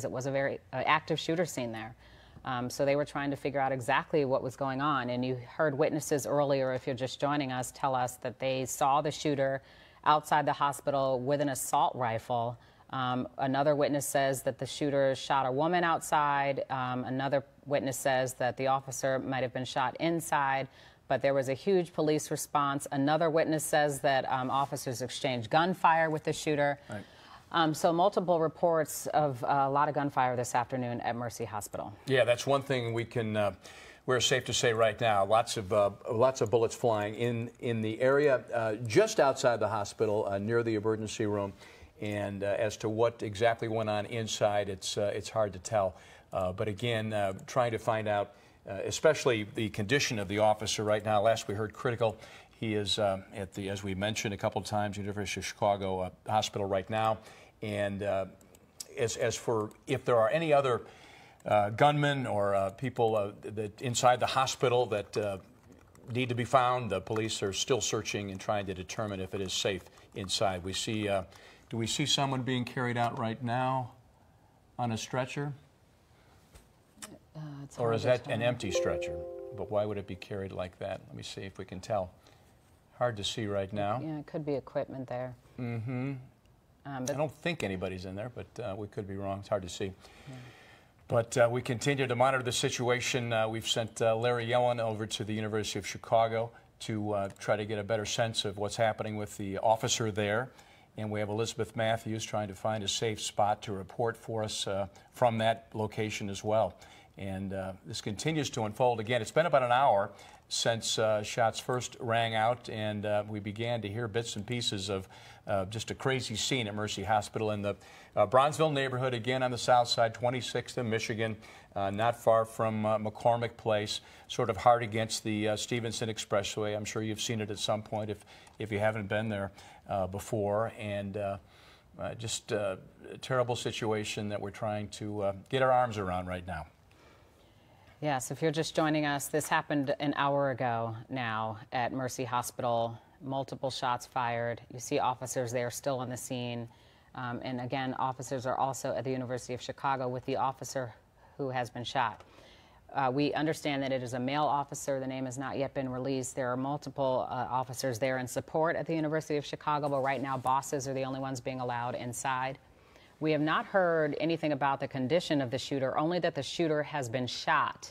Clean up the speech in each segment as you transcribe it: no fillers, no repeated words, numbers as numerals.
It was a very active shooter scene there. So they were trying to figure out exactly what was going on. And you heard witnesses earlier, if you're just joining us, tell us that they saw the shooter outside the hospital with an assault rifle. Another witness says that the shooter shot a woman outside. Another witness says that the officer might have been shot inside, but there was a huge police response. Another witness says that officers exchanged gunfire with the shooter. Right. So multiple reports of a lot of gunfire this afternoon at Mercy Hospital. Yeah, that's one thing we can, we're safe to say right now. Lots of bullets flying in the area just outside the hospital, near the emergency room. And as to what exactly went on inside, it's hard to tell. But again, trying to find out, especially the condition of the officer right now. Last we heard, critical. He is at the, as we mentioned a couple of times, University of Chicago hospital right now. And as for if there are any other gunmen or people that inside the hospital that need to be found, the police are still searching and trying to determine if it is safe inside. We see, do we see someone being carried out right now on a stretcher? Or is that an empty stretcher? But why would it be carried like that? Let me see if we can tell. Hard to see right now. Yeah, it could be equipment there. Mm-hmm. I don't think anybody's in there, but we could be wrong. It's hard to see. Yeah. But we continue to monitor the situation. We've sent Larry Yellen over to the University of Chicago to try to get a better sense of what's happening with the officer there. And we have Elizabeth Matthews trying to find a safe spot to report for us from that location as well. And this continues to unfold. Again, it's been about an hour since shots first rang out, and we began to hear bits and pieces of just a crazy scene at Mercy Hospital in the Bronzeville neighborhood, again on the south side, 26th in Michigan, not far from McCormick Place, sort of hard against the Stevenson Expressway. I'm sure you've seen it at some point if you haven't been there before. And just a terrible situation that we're trying to get our arms around right now. Yes, if you're just joining us, this happened an hour ago now at Mercy Hospital. Multiple shots fired. You see officers there still on the scene. And again, officers are also at the University of Chicago with the officer who has been shot. We understand that it is a male officer. The name has not yet been released. There are multiple officers there in support at the University of Chicago, but right now bosses are the only ones being allowed inside. We have not heard anything about the condition of the shooter, only that the shooter has been shot.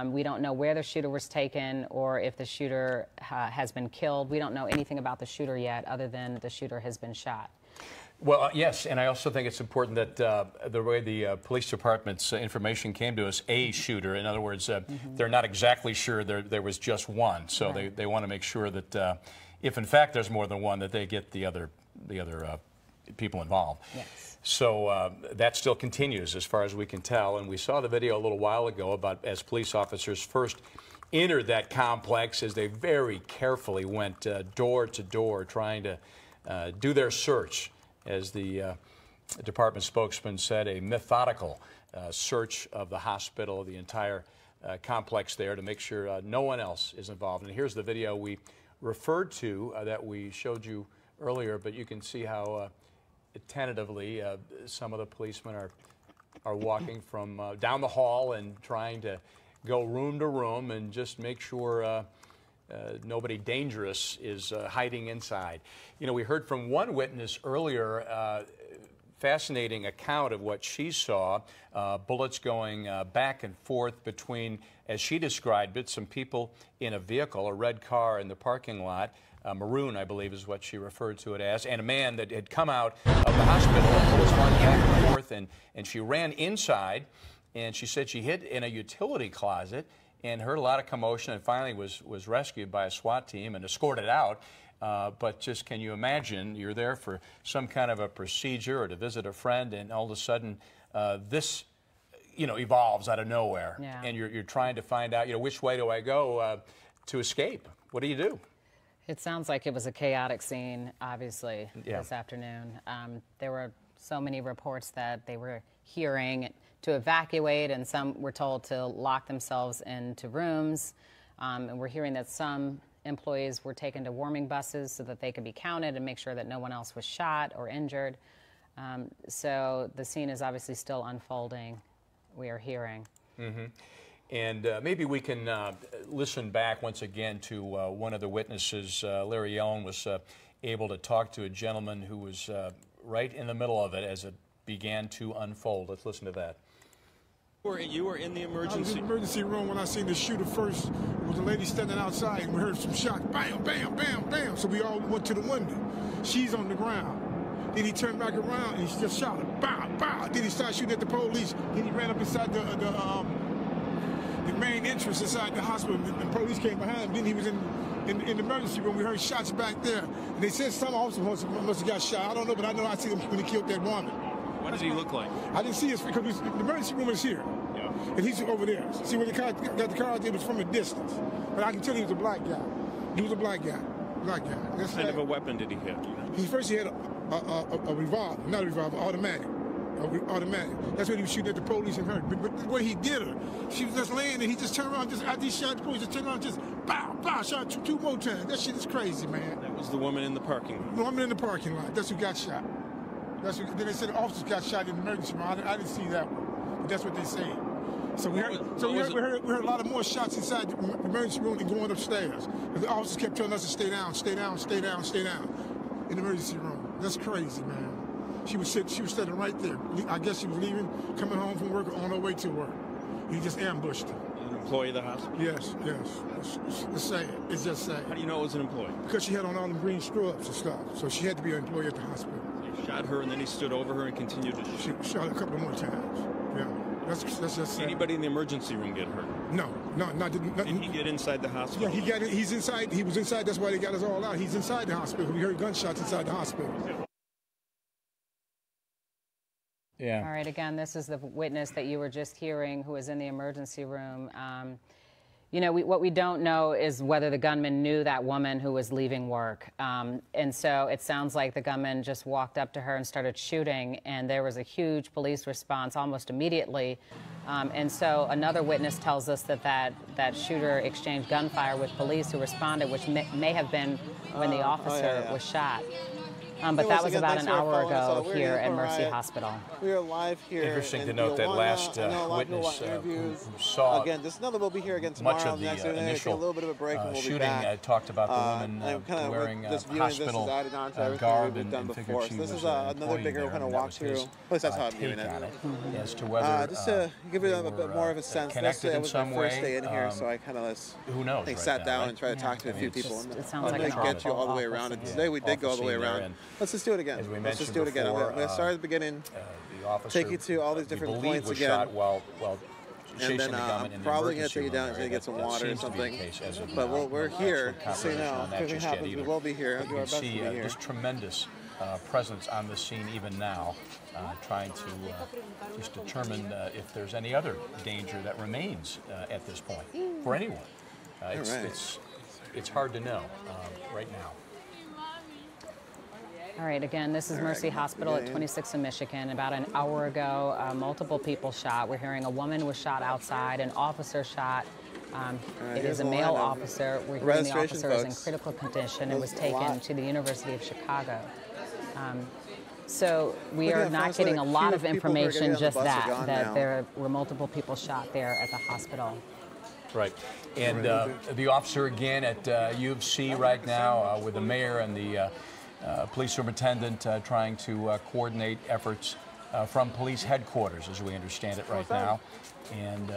We don't know where the shooter was taken or if the shooter has been killed. We don't know anything about the shooter yet other than the shooter has been shot. Well, yes, and I also think it's important that the way the police department's information came to us, a shooter, in other words, they're not exactly sure there was just one. So right. they want to make sure that if in fact there's more than one, that they get the other people involved. Yes. So that still continues as far as we can tell. And we saw the video a little while ago about as police officers first entered that complex as they very carefully went door to door trying to do their search. As the department spokesman said, a methodical search of the hospital, the entire complex there to make sure no one else is involved. And here's the video we referred to that we showed you earlier, but you can see how tentatively some of the policemen are walking from down the hall and trying to go room to room and just make sure nobody dangerous is hiding inside. You know, we heard from one witness earlier, fascinating account of what she saw, bullets going back and forth between, as she described it, some people in a vehicle, a red car in the parking lot, maroon, I believe is what she referred to it as, and a man that had come out of the hospital and was running back and forth, and she ran inside, and she said she hid in a utility closet and heard a lot of commotion and finally was rescued by a SWAT team and escorted out. But just can you imagine, you're there for some kind of a procedure or to visit a friend, and all of a sudden this, you know, evolves out of nowhere. Yeah. And you're trying to find out, you know, which way do I go to escape? What do you do? It sounds like it was a chaotic scene, obviously, this afternoon. There were so many reports that they were hearing to evacuate, and some were told to lock themselves into rooms. And we're hearing that some employees were taken to warming buses so that they could be counted and make sure that no one else was shot or injured. So the scene is obviously still unfolding, we are hearing. And maybe we can listen back once again to one of the witnesses. Larry Yellen was able to talk to a gentleman who was right in the middle of it as it began to unfold. Let's listen to that. You were in the emergency. I was in the emergency room when I seen the shooter first. It was a lady standing outside, and we heard some shots. Bam, bam, bam, bam. So we all went to the window. She's on the ground. Then he turned back around, and he just shot her. Bow, bow. Then he started shooting at the police. Then he ran up inside the main entrance inside the hospital, and the police came behind him. Then he was in the emergency room. We heard shots back there. And they said some officer must have got shot. I don't know, but I know I see him when he killed that woman. What does he look like? I didn't see his because the emergency room is here. Yeah. And he's over there. See where the car got the car out there was from a distance. But I can tell he was a black guy. He was a black guy. Black guy. What kind of a weapon did he have? First he had a revolver, not a revolver, automatic. Automatic. That's when he was shooting at the police and her. But the way he did her, she was just laying there. He just turned around, just after he shot the police, just turned around, just bow, bow, shot two more times. That shit is crazy, man. That was the woman in the parking lot. The woman in the parking lot. That's who got shot. Then they said the officers got shot in the emergency room. I didn't see that one, but that's what they said. So we heard a lot of more shots inside the emergency room and going upstairs. The officers kept telling us to stay down, stay down, stay down, stay down in the emergency room. That's crazy, man. She was standing right there. I guess she was leaving, coming home from work, or on her way to work. He just ambushed her. An employee of the hospital? Yes, yes. It's sad. It's just sad. How do you know it was an employee? Because she had on all them green scrubs and stuff. So she had to be an employee at the hospital. He shot her and then he stood over her and continued to shoot? She shot a couple more times. Yeah. That's just sad. Anybody in the emergency room get hurt? No, not. Did he get inside the hospital? Yeah, he's inside. He was inside. That's why they got us all out. He's inside the hospital. We heard gunshots inside the hospital. Yeah. All right, again, this is the witness that you were just hearing who was in the emergency room. You know, what we don't know is whether the gunman knew that woman who was leaving work. And so it sounds like the gunman just walked up to her and started shooting, and there was a huge police response almost immediately. And so another witness tells us that shooter exchanged gunfire with police who responded, which may have been when the officer was shot. But that was about an hour ago here at Mercy Hospital. We are live here. Interesting to note that last witness who saw again. Just know that we'll be here again tomorrow. much of the initial a little bit of a break and we'll shooting be back. Talked about the woman wearing hospital garb and figured she was another bigger kind of walkthrough. At least that's how I'm viewing it. As to whether just to give you a bit more of a sense. Connected in some way. First day in here, so I kind of sat down and tried to talk to a few people. It sounds like a get you all the way around. And today we did go all the way around. Let's just do it again. Let's just do it again. I'm going to start at the beginning, take you to all these different points again. And then I'm probably going to take you down to get some water or something. But we're here, so you know, if anything happens, we will be here. We'll do our best to be here. Just tremendous presence on the scene even now, trying to just determine if there's any other danger that remains at this point for anyone. It's hard to know right now. All right, again, this is Mercy Hospital at 26th and Michigan. About an hour ago, multiple people shot. We're hearing a woman was shot outside, an officer shot. It is a male officer. We're hearing the officer is in critical condition and was taken to the University of Chicago. So we are not getting a lot of information, just that there were multiple people shot there at the hospital. Right. And the officer again at U of C right now with the mayor and the police superintendent trying to coordinate efforts from police headquarters, as we understand it right now. And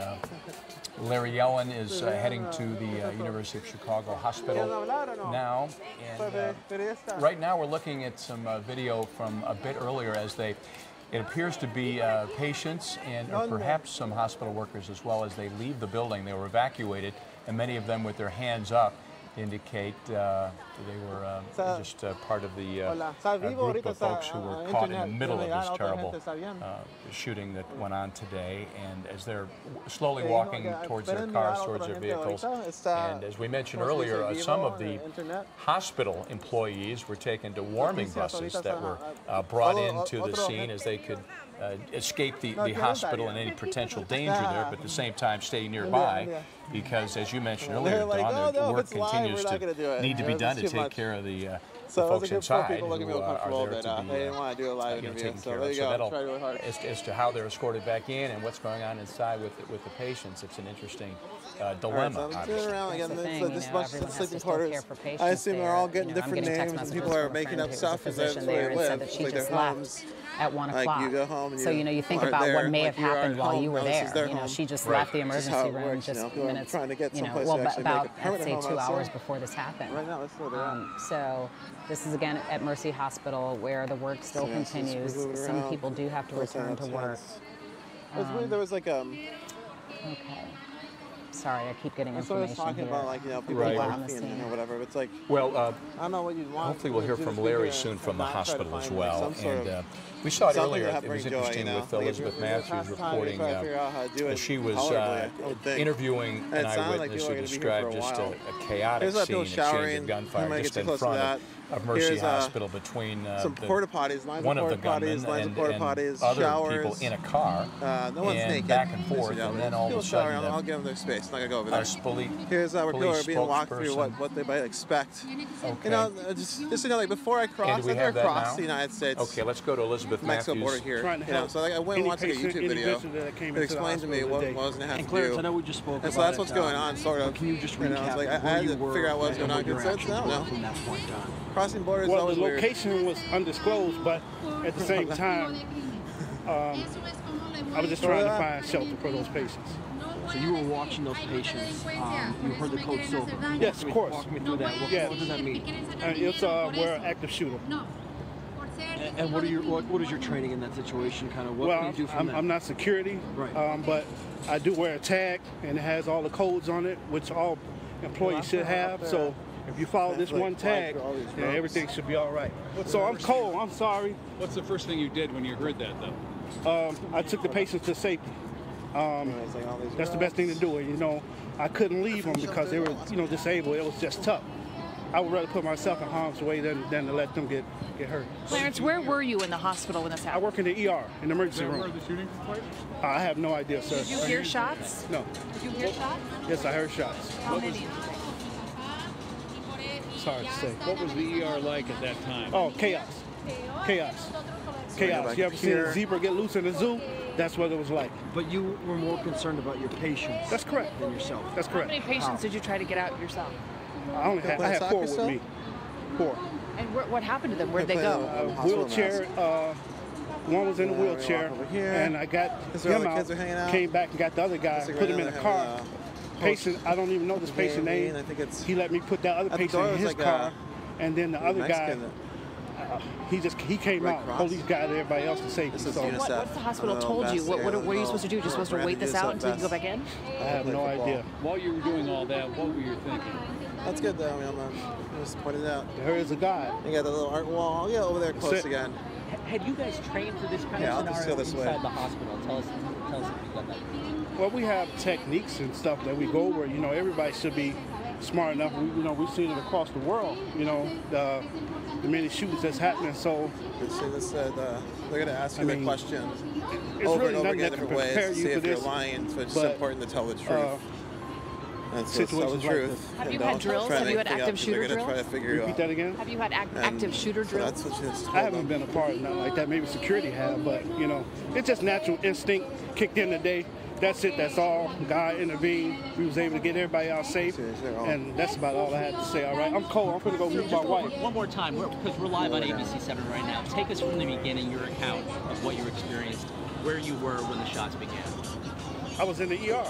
Larry Yellen is heading to the University of Chicago Hospital now. And right now we're looking at some video from a bit earlier as it appears to be patients and perhaps some hospital workers as well as they leave the building. They were evacuated, and many of them with their hands up indicate they were just part of the group of folks who were caught in the middle of this terrible shooting that went on today. And as they're slowly walking towards their cars, towards their vehicles, and as we mentioned earlier, some of the hospital employees were taken to warming buses that were brought into the scene as they could escape the hospital and any potential danger there, but at the same time stay nearby, because as you mentioned earlier, Dawn, the work continues to need to be done to take care of the So the folks inside people looking who are there to be, they didn't want to do a live interview. So there you so go. Try really hard. As to how they're escorted back in and what's going on inside with the patients, it's an interesting dilemma. Right, so I'm doing around again. This bunch of sleeping to quarters. I assume they're all getting different names, and people are making up stuff as that's where they live. That she like just their left homes. At 1 o'clock. Like you go home and so you think about there, what may like have happened while you were there. You know, she just left the emergency room just minutes. Trying to get someplace well, to actually about make a permanent say home 2 hours outside. before this happened. Right now, that's where they're at. So this is again at Mercy Hospital where the work still continues. Some people do have to return to work. It was weird. There was like Okay. Sorry, I keep getting information here. I was talking about like people on the scene or whatever. It's like well, I don't know what you'd want. Hopefully, we'll hear from Larry soon from the hospital as well. And we saw it earlier. It was interesting with Elizabeth Matthews reporting she was interviewing an eyewitness who described just a chaotic scene, a exchange of gunfire just in front of Mercy Hospital between some porta potties, one of the gunmen and other people in a car, no one's naked. Back and forth, and then all of a sudden, I'll give them their space. I'm not gonna go over there. Here's where people are being walked through what they might expect. Okay. You know, just like before I crossed, I never crossed the United States. Okay, let's go to Elizabeth Mexico Matthews. border here. You know, so like, I went and watched a YouTube video that explained to me what I was going to have to do. I know we just spoke and so that's what's going on, sort of. Can you just recap I had to figure out what was going on because I don't know. From that point on. Crossing borders is always weird. The location was undisclosed, but at the same time, I was just trying to find shelter for those patients. So you were watching those patients. You heard the code silver. Yes, of course. Walk me through that. What does that mean? It's we're an active shooter. And what is your training in that situation? Kind of what do you do from that? I'm not security, right. But I do wear a tag, and it has all the codes on it, which all employees should have. So if you follow this one tag, everything should be all right. So I'm cold. I'm sorry. What's the first thing you did when you heard that, though? I took the patients to safety. That's the best thing to do. You know, I couldn't leave them because they were, disabled. It was just tough. I would rather put myself in harm's way than to let them get hurt. Clarence, where were you in the hospital when this happened? I work in the ER, in the emergency room. Where the shooting took place? I have no idea, sir. Did you hear shots? No. Did you hear shots? Yes, I heard shots. How many? It's hard to say. What was the ER like at that time? Oh, chaos. Chaos. Chaos. You ever seen a zebra get loose in the zoo? That's what it was like. But you were more concerned about your patients. That's correct. Than yourself. That's correct. How many patients did you try to get out yourself? I had 4 with me. 4. And what happened to them? Where'd they go? Wheelchair. One was in a wheelchair, and I got him out. Came back and got the other guy, put him in a car. Patient, I don't even know this patient name. He let me put that other patient in his car, and then the other guy. He came out. Police got everybody else to safety. So what's the hospital told you? What are you supposed to do? You're supposed to wait this out until you go back in? I have no idea. While you were doing all that, what were you thinking? That's good though. I mean, I'm just pointing it out. There is a guy. You got the little art wall. Yeah, over there, close again. Had you guys trained for this kind of scenario inside the hospital? Tell us if you got that. Well, we have techniques and stuff that we go over. Everybody should be smart enough. We've seen it across the world. The many shootings that's happening. So they're going to ask you the question it's over really and over again different ways to see if you're this, lying. So it's important to tell the truth. Situations the truth. Have you had drills? Have you had active shooter drills? Repeat that again? Have you had active shooter drills? I haven't been a part of nothing like that. Maybe security have, but it's just natural instinct kicked in today. That's it. That's all. God intervened. We was able to get everybody out safe, and that's about all I had to say. All right. I'm cold. I'm gonna go meet my wife. One more time, because we're live on ABC7 right now. Take us from the beginning, your account of what you experienced, where you were when the shots began. I was in the ER.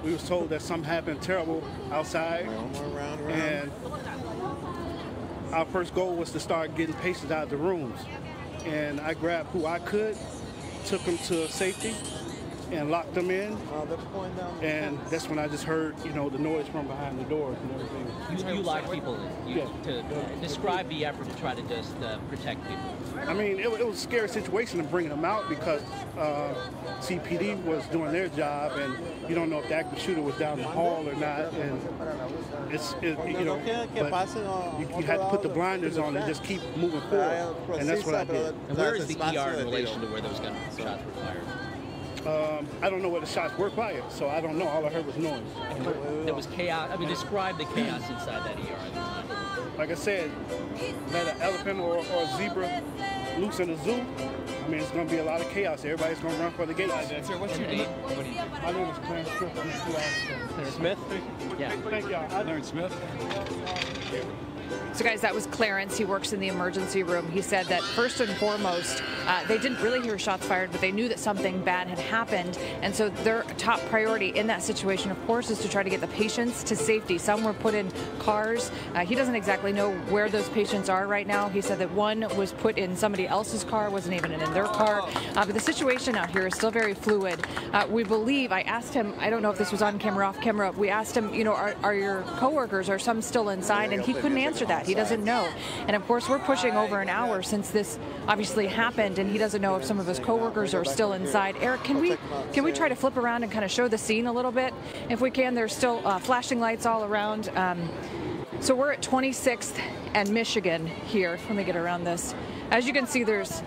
We was told that something happened terrible outside, and our first goal was to start getting patients out of the rooms. And I grabbed who I could, took them to safety, and locked them in. And that's when I just heard, the noise from behind the doors and everything. You locked people in. To describe the effort to try to just protect people. I mean, it was a scary situation to bring them out because CPD was doing their job, and you don't know if the active shooter was down the hall or not. And but you had to put the blinders on and just keep moving forward. And that's what I did. And where is the ER in relation to where those gunshots were fired? I don't know where the shots were fired, so I don't know. All I heard was noise. There was chaos. I mean, describe the chaos inside that ER at the time. Like I said, let an elephant or a zebra loose in a zoo. I mean, it's going to be a lot of chaos. Everybody's going to run for the gates. Sir, what's your name? What do you do? My name is Clarence Smith. Clarence Smith? Yeah. Thank y'all. Clarence Smith. So guys, that was Clarence. He works in the emergency room. He said that first and foremost, they didn't really hear shots fired, but they knew that something bad had happened. And so their top priority in that situation, of course, is to try to get the patients to safety. Some were put in cars. He doesn't exactly know where those patients are right now. He said that one was put in somebody else's car, wasn't even in their car. But the situation out here is still very fluid. We believe, I asked him, I don't know if this was on camera, off camera, we asked him, you know, are your coworkers, are some still inside? And he couldn't answer that. He doesn't know. And of course, we're pushing over an hour since this obviously happened, and he doesn't know if some of his coworkers are still inside. Eric, can we try to flip around and kind of show the scene a little bit? If we can, there's still flashing lights all around. So we're at 26th and Michigan here. Let me get around this. As you can see, there's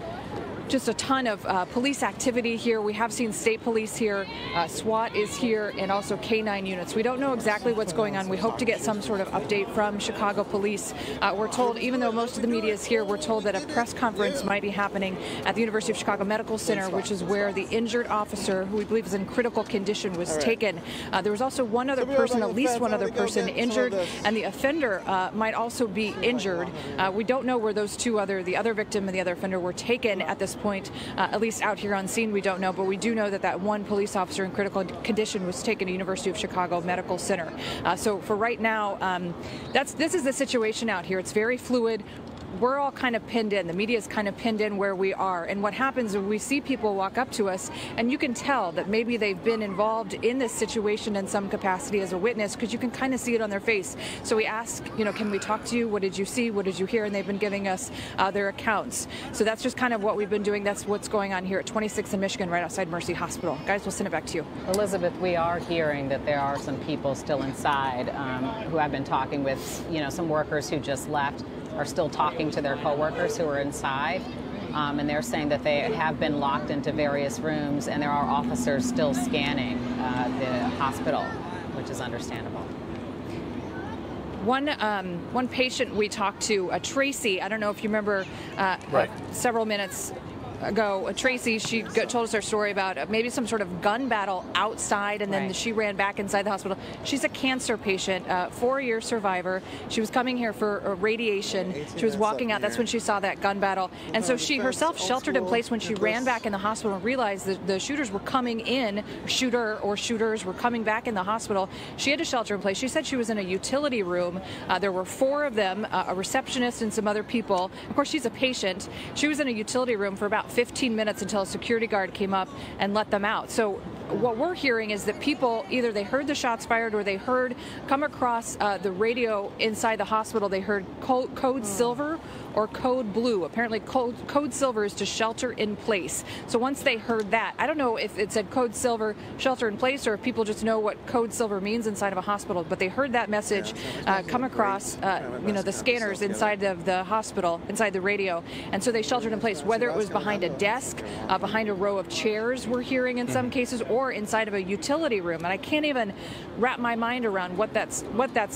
just a ton of police activity here. We have seen state police here, SWAT is here, and also K-9 units. We don't know exactly what's going on. We hope to get some sort of update from Chicago police. We're told, even though most of the media is here, we're told that a press conference might be happening at the University of Chicago Medical Center, which is where the injured officer, who we believe is in critical condition, was taken. There was also one other person, at least one other person injured, and the offender might also be injured. We don't know where those two the other victim and the other offender were taken at this point, at least out here on scene. We don't know, but we do know that that one police officer in critical condition was taken to University of Chicago Medical Center. So for right now, this is the situation out here. It's very fluid. We're all kind of pinned in. The media is kind of pinned in where we are. And what happens is we see people walk up to us, and you can tell that maybe they've been involved in this situation in some capacity as a witness, because you can kind of see it on their face. So we ask, you know, can we talk to you? What did you see? What did you hear? And they've been giving us their accounts. So that's just kind of what we've been doing. That's what's going on here at 26th and Michigan, right outside Mercy Hospital. Guys, we'll send it back to you. Elizabeth, we are hearing that there are some people still inside who I've been talking with, you know, some workers who just left are still talking to their coworkers who are inside, and they're saying that they have been locked into various rooms, and there are officers still scanning the hospital, which is understandable. One patient we talked to, Tracy, I don't know if you remember, several minutes ago, Tracy, she told us her story about maybe some sort of gun battle outside, and then she ran back inside the hospital. She's a cancer patient, 4-year survivor. She was coming here for radiation. She was walking out. That's when she saw that gun battle. And so she herself sheltered in place when she ran back in the hospital and realized that the shooters were coming in, shooters were coming back in the hospital. She had to shelter in place. She said she was in a utility room. There were 4 of them, a receptionist and some other people. Of course, she's a patient. She was in a utility room for about 15 minutes until a security guard came up and let them out. So what we're hearing is that people, either they heard the shots fired or they come across the radio inside the hospital, they heard code silver or code blue. Apparently code silver is to shelter in place. So once they heard that, I don't know if it said code silver, shelter in place, or if people just know what code silver means inside of a hospital, but they heard that message come across you know, the scanners inside of the hospital, inside the radio, and so they sheltered in place, whether it was behind a desk, behind a row of chairs, we're hearing in some cases, or inside of a utility room. And I can't even wrap my mind around what that's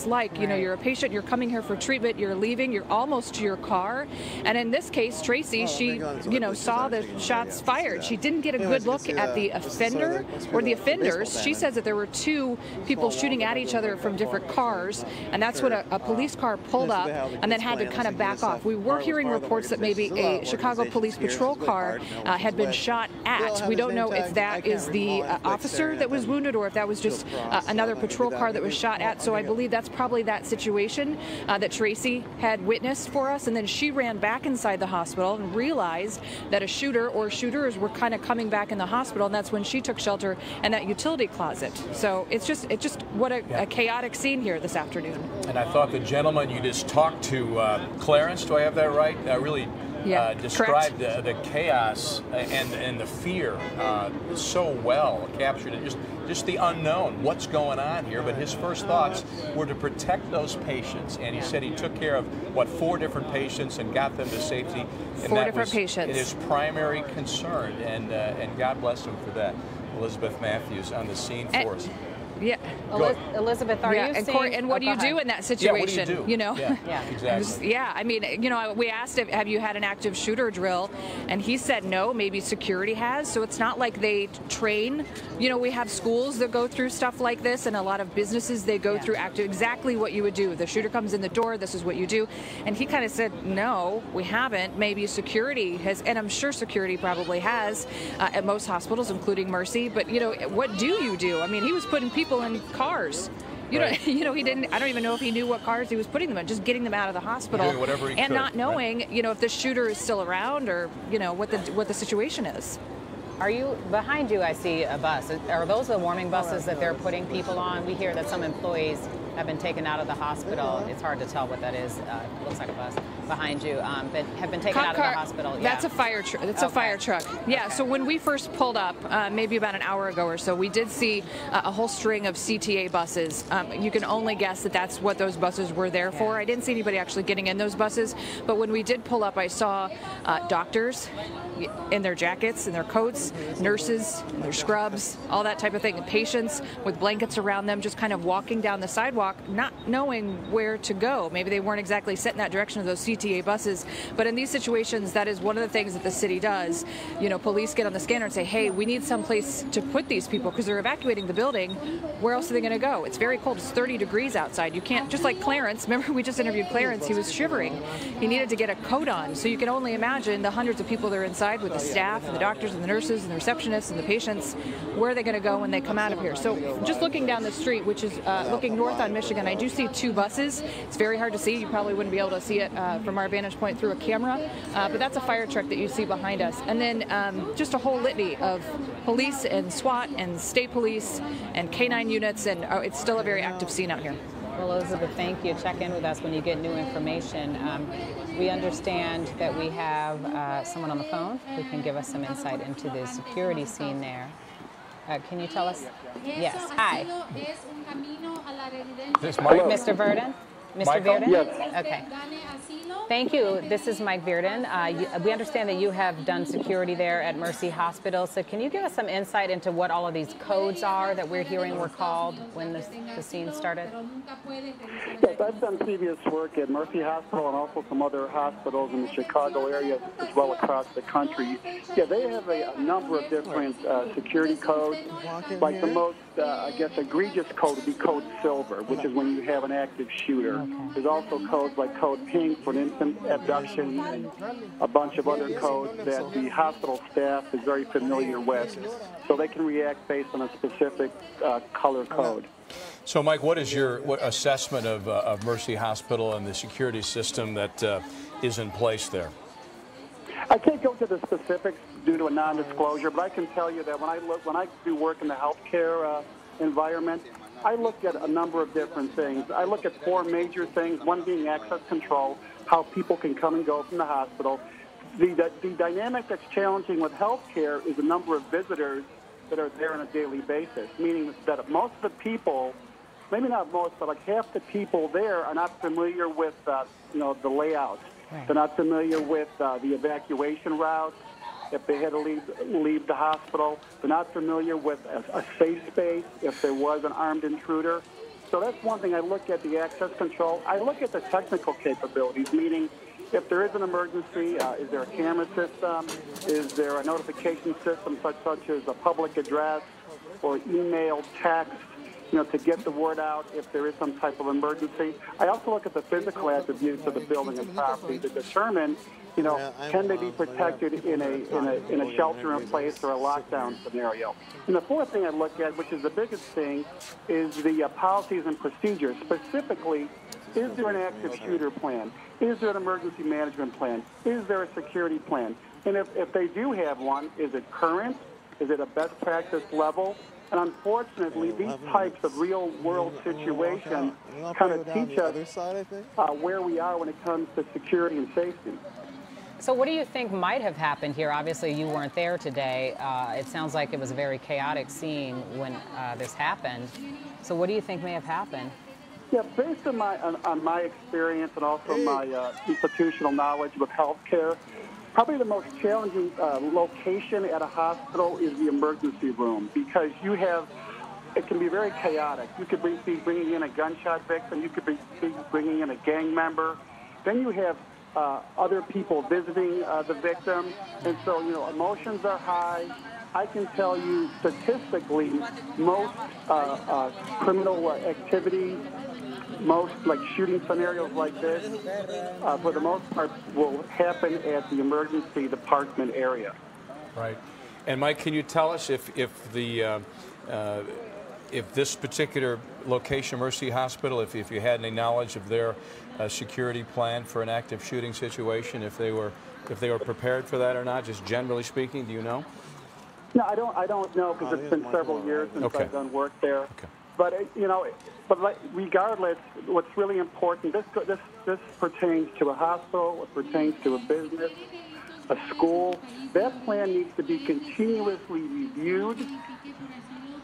like. You know, you're a patient, you're coming here for treatment, you're leaving, you're almost to your car. And in this case, Tracy, she, you know, saw the shots fired. She didn't get a good look at the offender or the offenders. She says that there were 2 people shooting at each other from different cars, and that's when a police car pulled up and then had to kind of back off. We were hearing reports that maybe a Chicago police patrol car had been shot at. We don't know if that is the officer that was wounded or if that was just another patrol car that was shot at. So I believe that's probably that situation that Tracy had witnessed for us, and then she ran back inside the hospital and realized that a shooter or shooters were kind of coming back in the hospital, and that's when she took shelter in that utility closet. So it's just what a chaotic scene here this afternoon. And I thought the gentleman you just talked to, Clarence, do I have that right? Really described the chaos and the fear so well, captured it. Just the unknown, what's going on here. But his first thoughts were to protect those patients, and he said he took care of 4 different patients and got them to safety. And 4 different patients. His primary concern, and God bless him for that. Elizabeth Matthews on the scene for us. Yeah, Elizabeth, are you seeing? And what do you do in that situation? Yeah, what do you do? Yeah, exactly. I mean, we asked him, have you had an active shooter drill? And he said no, maybe security has. So it's not like they train. We have schools that go through stuff like this, and a lot of businesses, they go through exactly what you would do. The shooter comes in the door, this is what you do. And he kind of said, no, we haven't. Maybe security has, and I'm sure security probably has at most hospitals, including Mercy. But, what do you do? I mean, he was putting people in cars. He didn't. I don't even know if he knew what cars he was putting them in. Just getting them out of the hospital, and not knowing, if the shooter is still around or what the situation is. Are you behind you? I see a bus. Are those the warming buses that they're putting people on? We hear that some employees have been taken out of the hospital. It's hard to tell what that is. It looks like a bus behind you, but have been taken out of the hospital. That's a fire truck. That's a fire truck. Yeah. So when we first pulled up, maybe about an hour ago or so, we did see a whole string of CTA buses. You can only guess that that's what those buses were there for. I didn't see anybody actually getting in those buses, but when we did pull up, I saw doctors in their jackets and their coats, nurses in their scrubs, all that type of thing, and patients with blankets around them, just kind of walking down the sidewalk, not knowing where to go. Maybe they weren't exactly set in that direction of those CTA buses, but in these situations, that is one of the things that the city does. Police get on the scanner and say, hey, we need some place to put these people because they're evacuating the building. Where else are they going to go? It's very cold. It's 30 degrees outside. You can't, just like Clarence, remember we just interviewed Clarence, he was shivering. He needed to get a coat on, so you can only imagine the hundreds of people that are inside with the staff and the doctors and the nurses and the receptionists and the patients. Where are they going to go when they come out of here? So just looking down the street, which is looking north on Michigan, I do see two buses. It's very hard to see. You probably wouldn't be able to see it from our vantage point through a camera, but that's a fire truck that you see behind us. And then just a whole litany of police and SWAT and state police and K-9 units, and it's still a very active scene out here. Well, Elizabeth, thank you. Check in with us when you get new information. We understand that we have someone on the phone who can give us some insight into the security scene there. Can you tell us? Yes. Hi. This Mike? Mr. Verdon? Mr. Verdon? Yes. Okay. Thank you. This is Mike Verdon. We understand that you have done security there at Mercy Hospital. So can you give us some insight into what all of these codes are that we're hearing were called when the scene started? Yes, I've done previous work at Mercy Hospital and also some other hospitals in the Chicago area as well across the country. Yeah, they have a number of different security codes. Like the most, egregious code would be Code Silver, which is when you have an active shooter. Okay. There's also codes like Code Pink for an infant abduction and a bunch of other codes that the hospital staff is very familiar with, so they can react based on a specific color code. So, Mike, what is your assessment of Mercy Hospital and the security system that is in place there? I can't go to the specifics due to a non-disclosure, but I can tell you that when I do work in the healthcare environment, I look at a number of different things. I look at four major things, one being access control, how people can come and go from the hospital. The dynamic that's challenging with healthcare is the number of visitors that are there on a daily basis, meaning that most of the people, maybe not most, but like half the people there are not familiar with the layout. Right. They're not familiar with the evacuation routes. If they had to leave the hospital, they're not familiar with a safe space if there was an armed intruder. So that's one thing. I look at the access control. I look at the technical capabilities, meaning if there is an emergency, is there a camera system? Is there a notification system such as a public address or email, text, to get the word out if there is some type of emergency? I also look at the physical attributes of the building and property to determine, can they be protected in a shelter-in-place or a lockdown scenario? And the fourth thing I look at, which is the biggest thing, is the policies and procedures. Specifically, is there an active shooter plan? Is there an emergency management plan? Is there a security plan? And if they do have one, is it current? Is it a best practice level? And unfortunately, these types of real-world situations kind of teach us where we are when it comes to security and safety. So what do you think might have happened here? Obviously, you weren't there today. It sounds like it was a very chaotic scene when this happened. So what do you think may have happened? Yeah, based on my experience and also my institutional knowledge with healthcare, Probably the most challenging location at a hospital is the emergency room, because it can be very chaotic. You could be bringing in a gunshot victim. You could be bringing in a gang member. Then you have other people visiting the victim. And so, emotions are high. I can tell you statistically, most criminal activity, most like shooting scenarios like this, for the most part, will happen at the emergency department area. Right. And Mike, can you tell us if this particular location, Mercy Hospital, if you had any knowledge of their security plan for an active shooting situation, if they were prepared for that or not, just generally speaking, do you know? No, I don't know, because it's been several years since I've done work there. Okay. But regardless, what's really important, this pertains to a hospital, it pertains to a business, a school. That plan needs to be continuously reviewed,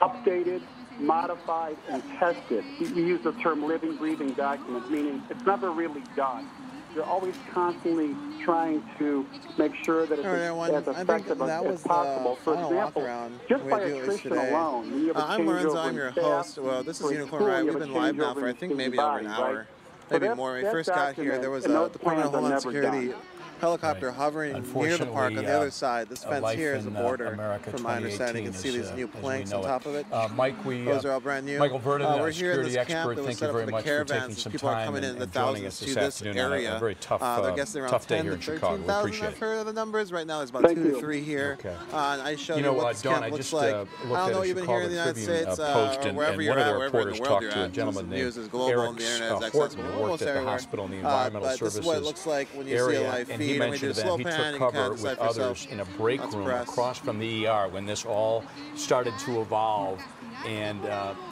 updated, modified, and tested. We use the term living, breathing document, meaning it's never really done. You're always constantly trying to make sure that it's as effective as possible. For example, just by attrition alone, when you have a I'm Lorenzo, I'm changeover your in staff, host. Well, this is for Unicorn school, Riot. you We've have a been live now changeover for, I in think, student maybe over an body, hour. right? Maybe So more. When we that first got here, there was a document, Department of and Homeland those plans are Security never done. helicopter hovering near the park on the other side. This fence Life here is a in border. America From my understanding, you can see these new planks on top of it. Mike, those are all brand new. Michael Vernon, we're here in security this camp expert. that was Thank set you up very for the much for caravans. taking some People are time coming in the and joining thousands us to this this afternoon area. on a very tough, I guess they're around tough day 10 here to in Chicago. We 13,000. appreciate I've it. heard of the numbers. Right now, there's about 2 to 3 here. Okay. I showed you what this Dawn, camp I looks just like. looked I don't at know a you've been here in the Chicago United Tribune States, post, or and wherever one you're of the at, wherever in reporters the world talked you're to a at. gentleman named News is global, and the internet is accessible. who worked at the hospital in the environmental But this is what it services looks like when you see a area, live and he feed. And we do mentioned a slow that he pan, took you can cover decide with for yourself. others in a break Let's room press. across from the ER when this all started to evolve, and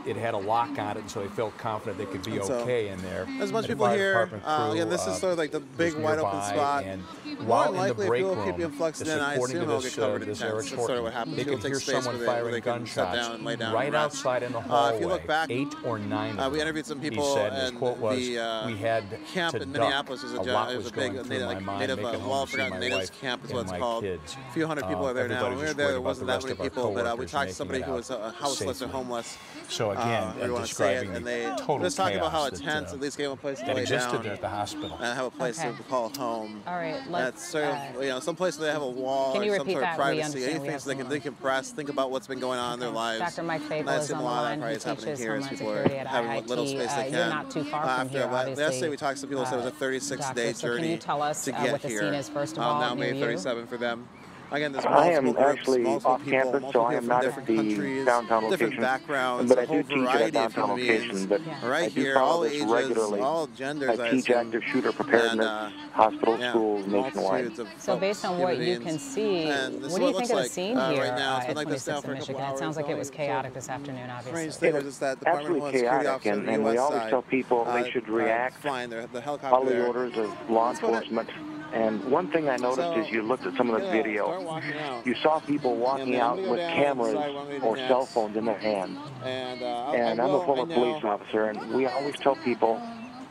it had a lock on it, and so they felt confident they could be okay in there. There's a bunch The of people fire here. department crew, Again, this is sort of like the big was wide open nearby, spot. and More while than in the likely, if break people room, keep being fluxed in, I according assume to they'll get covered in this tents. Eric That's sort of what Horton, happens. they People could take hear space someone where firing they can sit gunshots down and lay down right and rest. outside in the hallway. If you look back, 8 or 9 of them. we interviewed some people, He said, and his and quote was, the we had camp to in duck. Minneapolis is a lot was a big going through my mind, native making home wall to see forgotten my natives wife camp is and what it's my called. kids. A few hundred people are there now. When we were there, there wasn't that many people, but we talked to somebody who was houseless or homeless. So again, we want to say it, describing and the they total just talking about how a chaos tent at least gave them a place to that lay existed down there at the hospital. and have a place to call home. All right, That's sort of, some place where they have a wall can you or some repeat sort of that? privacy, anything so they can decompress, think about what's been going on in their lives. Dr. Mike And Fagel I is assume on a the lot of line. that He probably is happening teaches here as Homeland people are Security at having what little IIT. space they can. You're not too far from here, obviously. Yesterday we talked to some people, so it was a 36-day so journey can you tell us to get what the here. scene is, first of all, Now near May you? 37 for them. Again, there's I am multiple groups, actually multiple off people, campus, so I am from not at different the countries, downtown different location, backgrounds, but a I whole do teach at a variety of downtown human beings. location. But Right I do here, follow all this ages, regularly. all genders, I teach assume. active shooter preparedness, hospitals, schools nationwide. So based on what you can see, what do you think of the scene here right now? It's been at like this now 26th for a and couple Michigan? It hours. sounds like it was chaotic this afternoon, obviously. Strange thing was just that Department of Homeland Security officer on the and we U.S. always side, tell people they should react, flying the helicopter follow the there. orders of law enforcement. And one thing I noticed is you looked at some of the video, you saw people walking out with cameras or cell phones in their hands. And I'm a former police officer, and we always tell people,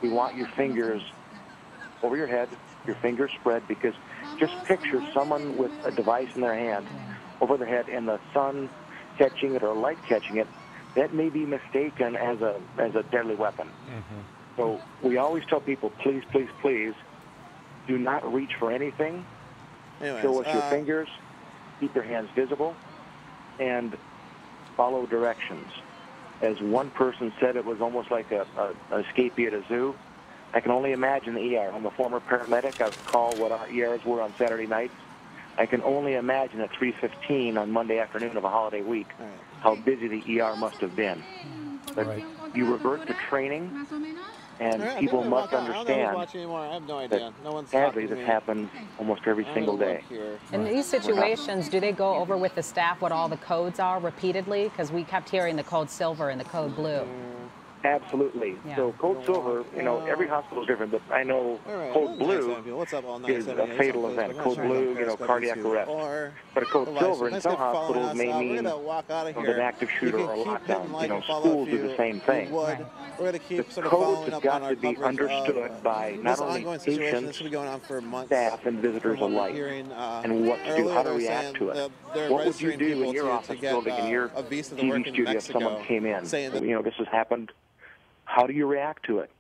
we want your fingers over your head, your fingers spread, because just picture someone with a device in their hand over their head and the sun catching it or light catching it. That may be mistaken as a deadly weapon. So we always tell people, please, please, please, do not reach for anything. Show us your fingers, keep your hands visible, and follow directions. As one person said, it was almost like an escapee at a zoo. I can only imagine the ER. I'm a former paramedic. I recall what our ERs were on Saturday nights. I can only imagine at 3:15 on Monday afternoon of a holiday week how busy the ER must have been. But you revert to training, and people must understand that sadly this happens almost every single day. In these situations, do they go over with the staff what all the codes are repeatedly? Because we kept hearing the code silver and the code blue. Absolutely. Yeah. So code silver, you know, every hospital is different, but I know code blue is a fatal event. Code blue, you know, cardiac arrest. But a code silver in some hospitals may mean an active shooter or lockdown. You know, schools do the same thing. Right. The codes have got to be understood by not only patients, staff, and visitors alike, and what to do, how to react to it. What would you do in your office building, in your TV studio if someone came in? You know, this has happened. How do you react to it?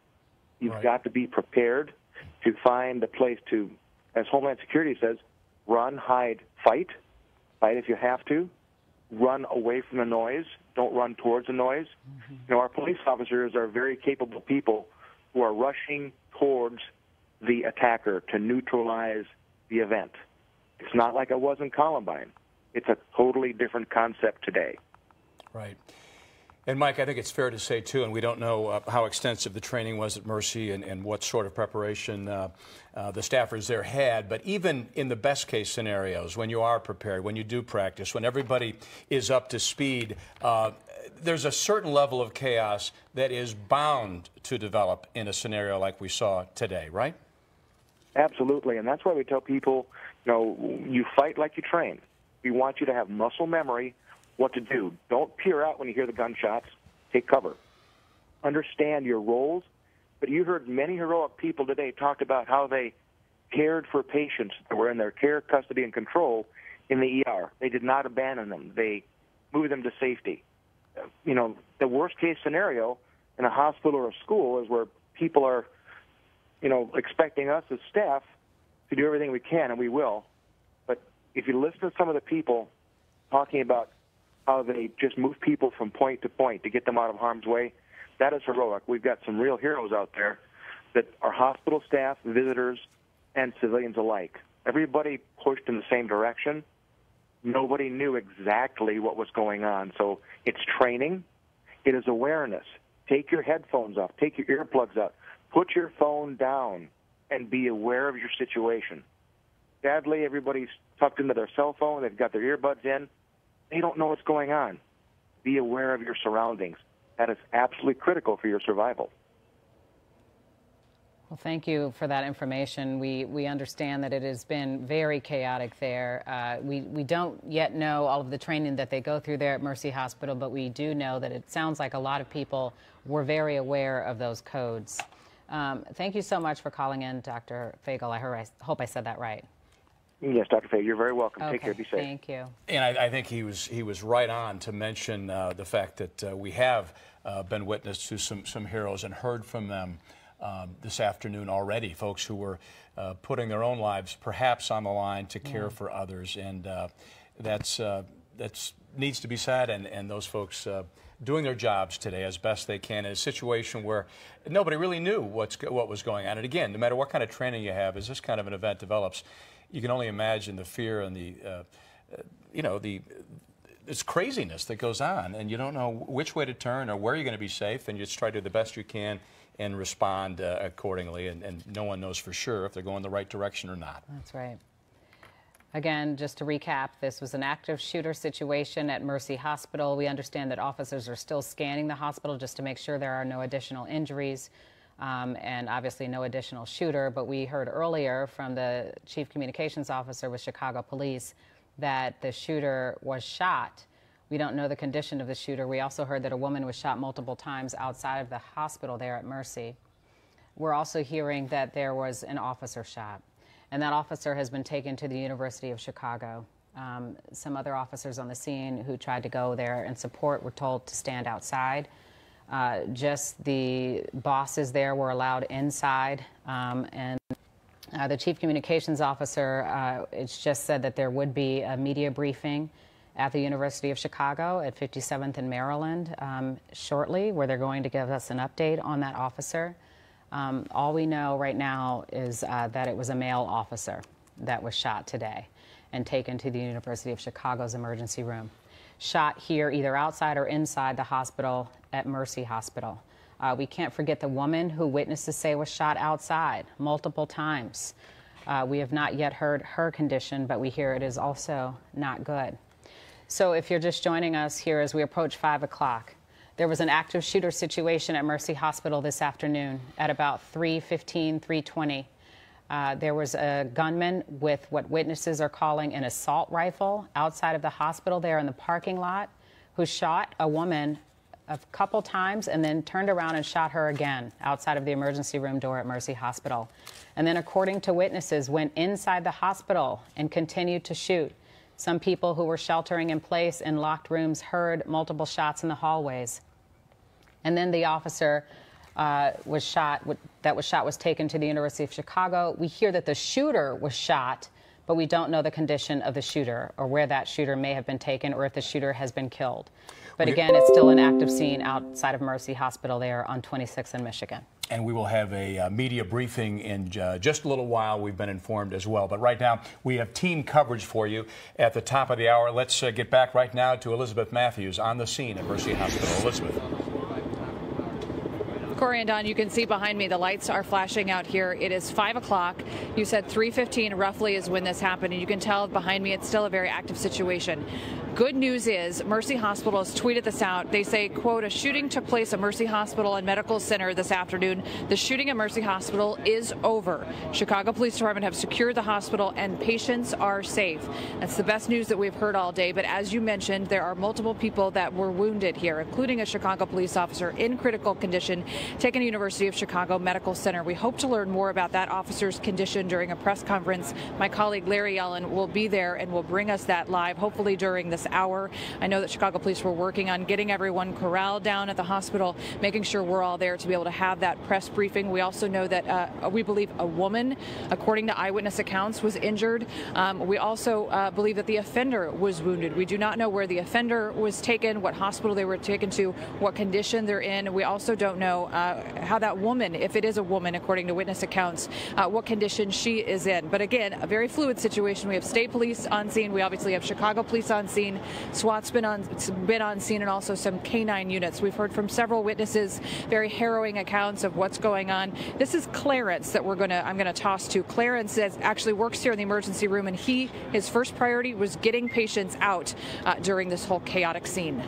You've got to be prepared to find a place to, as Homeland Security says, run, hide, fight. Fight if you have to. Run away from the noise. Don't run towards the noise. You know, our police officers are very capable people who are rushing towards the attacker to neutralize the event. It's not like it was in Columbine. It's a totally different concept today. Right. And, Mike, I think it's fair to say, too, and we don't know how extensive the training was at Mercy and what sort of preparation the staffers there had, but even in the best-case scenarios, when you are prepared, when you do practice, when everybody is up to speed, there's a certain level of chaos that is bound to develop in a scenario like we saw today, right? Absolutely, and that's why we tell people, you know, you fight like you train. We want you to have muscle memory what to do. Don't peer out when you hear the gunshots. Take cover. Understand your roles. But you heard many heroic people today talk about how they cared for patients that were in their care, custody, and control in the ER. They did not abandon them. They moved them to safety. You know, the worst-case scenario in a hospital or a school is where people are, you know, expecting us as staff to do everything we can, and we will. But if you listen to some of the people talking about how they just move people from point to point to get them out of harm's way, that is heroic. We've got some real heroes out there that are hospital staff, visitors, and civilians alike. Everybody pushed in the same direction. Nobody knew exactly what was going on. So it's training. It is awareness. Take your headphones off. Take your earplugs out. Put your phone down and be aware of your situation. Sadly, everybody's tucked into their cell phone. They've got their earbuds in. They don't know what's going on. Be aware of your surroundings. That is absolutely critical for your survival. Well, thank you for that information. We understand that it has been very chaotic there. We don't yet know all of the training that they go through there at Mercy Hospital, but we do know that it sounds like a lot of people were very aware of those codes. Thank you so much for calling in, Dr. Fagel. I hope I said that right. Yes, Dr. Fay, you're very welcome. Okay, take care. Be safe. Thank you. And I think he was right on to mention the fact that we have been witness to some heroes and heard from them this afternoon already, folks who were putting their own lives perhaps on the line to care for others. And that's needs to be said, and those folks doing their jobs today as best they can in a situation where nobody really knew what was going on. And again, no matter what kind of training you have, as this kind of an event develops, you can only imagine the fear and the, it's craziness that goes on, and you don't know which way to turn or where you're going to be safe, and you just try to do the best you can and respond accordingly, and no one knows for sure if they're going the right direction or not. That's right. Again, just to recap, this was an active shooter situation at Mercy Hospital. We understand that officers are still scanning the hospital just to make sure there are no additional injuries. And obviously no additional shooter, but we heard earlier from the chief communications officer with Chicago Police that the shooter was shot. We don't know the condition of the shooter. We also heard that a woman was shot multiple times outside of the hospital there at Mercy. We're also hearing that there was an officer shot, and that officer has been taken to the University of Chicago. Some other officers on the scene who tried to go there and support were told to stand outside. Just the bosses there were allowed inside, and the chief communications officer, it's just said that there would be a media briefing at the University of Chicago at 57th and Maryland shortly, where they're going to give us an update on that officer. All we know right now is that it was a male officer that was shot today and taken to the University of Chicago's emergency room. Shot here either outside or inside the hospital at Mercy Hospital. We can't forget the woman who witnesses say was shot outside multiple times. We have not yet heard her condition, but we hear it is also not good. So if you're just joining us here as we approach 5 o'clock, There was an active shooter situation at Mercy Hospital this afternoon at about 3:15, 3:20. There was a gunman with what witnesses are calling an assault rifle outside of the hospital there in the parking lot, who shot a woman a couple times and then turned around and shot her again outside of the emergency room door at Mercy Hospital. And then, according to witnesses, went inside the hospital and continued to shoot. Some people who were sheltering in place in locked rooms heard multiple shots in the hallways. And then the officer that was taken to the University of Chicago. We hear that the shooter was shot, but we don't know the condition of the shooter or where that shooter may have been taken or if the shooter has been killed. But again, it's still an active scene outside of Mercy Hospital there on 26th and Michigan. And we will have a media briefing in just a little while. We've been informed as well. But right now, we have team coverage for you at the top of the hour. Let's get back right now to Elizabeth Matthews on the scene at Mercy Hospital. Elizabeth. Corey and Don, you can see behind me the lights are flashing out here. It is 5 o'clock. You said 3:15 roughly is when this happened, and you can tell behind me it's still a very active situation. Good news is Mercy Hospital has tweeted this out. They say, quote, a shooting took place at Mercy Hospital and Medical Center this afternoon. The shooting at Mercy Hospital is over. Chicago Police Department have secured the hospital and patients are safe. That's the best news that we've heard all day. But as you mentioned, there are multiple people that were wounded here, including a Chicago police officer in critical condition taken to University of Chicago Medical Center. We hope to learn more about that officer's condition during a press conference. My colleague Larry Ellen will be there and will bring us that live, hopefully during this hour. I know that Chicago police were working on getting everyone corralled down at the hospital, making sure we're all there to be able to have that press briefing. We also know that we believe a woman, according to eyewitness accounts, was injured. We also believe that the offender was wounded. We do not know where the offender was taken, what hospital they were taken to, what condition they're in. We also don't know how that woman, if it is a woman, according to witness accounts, what condition she is in. But again, a very fluid situation. We have state police on scene. We obviously have Chicago police on scene. SWAT's been on scene, and also some K-9 units. We've heard from several witnesses, very harrowing accounts of what's going on. This is Clarence that I'm gonna toss to. Clarence actually works here in the emergency room, and his first priority was getting patients out during this whole chaotic scene.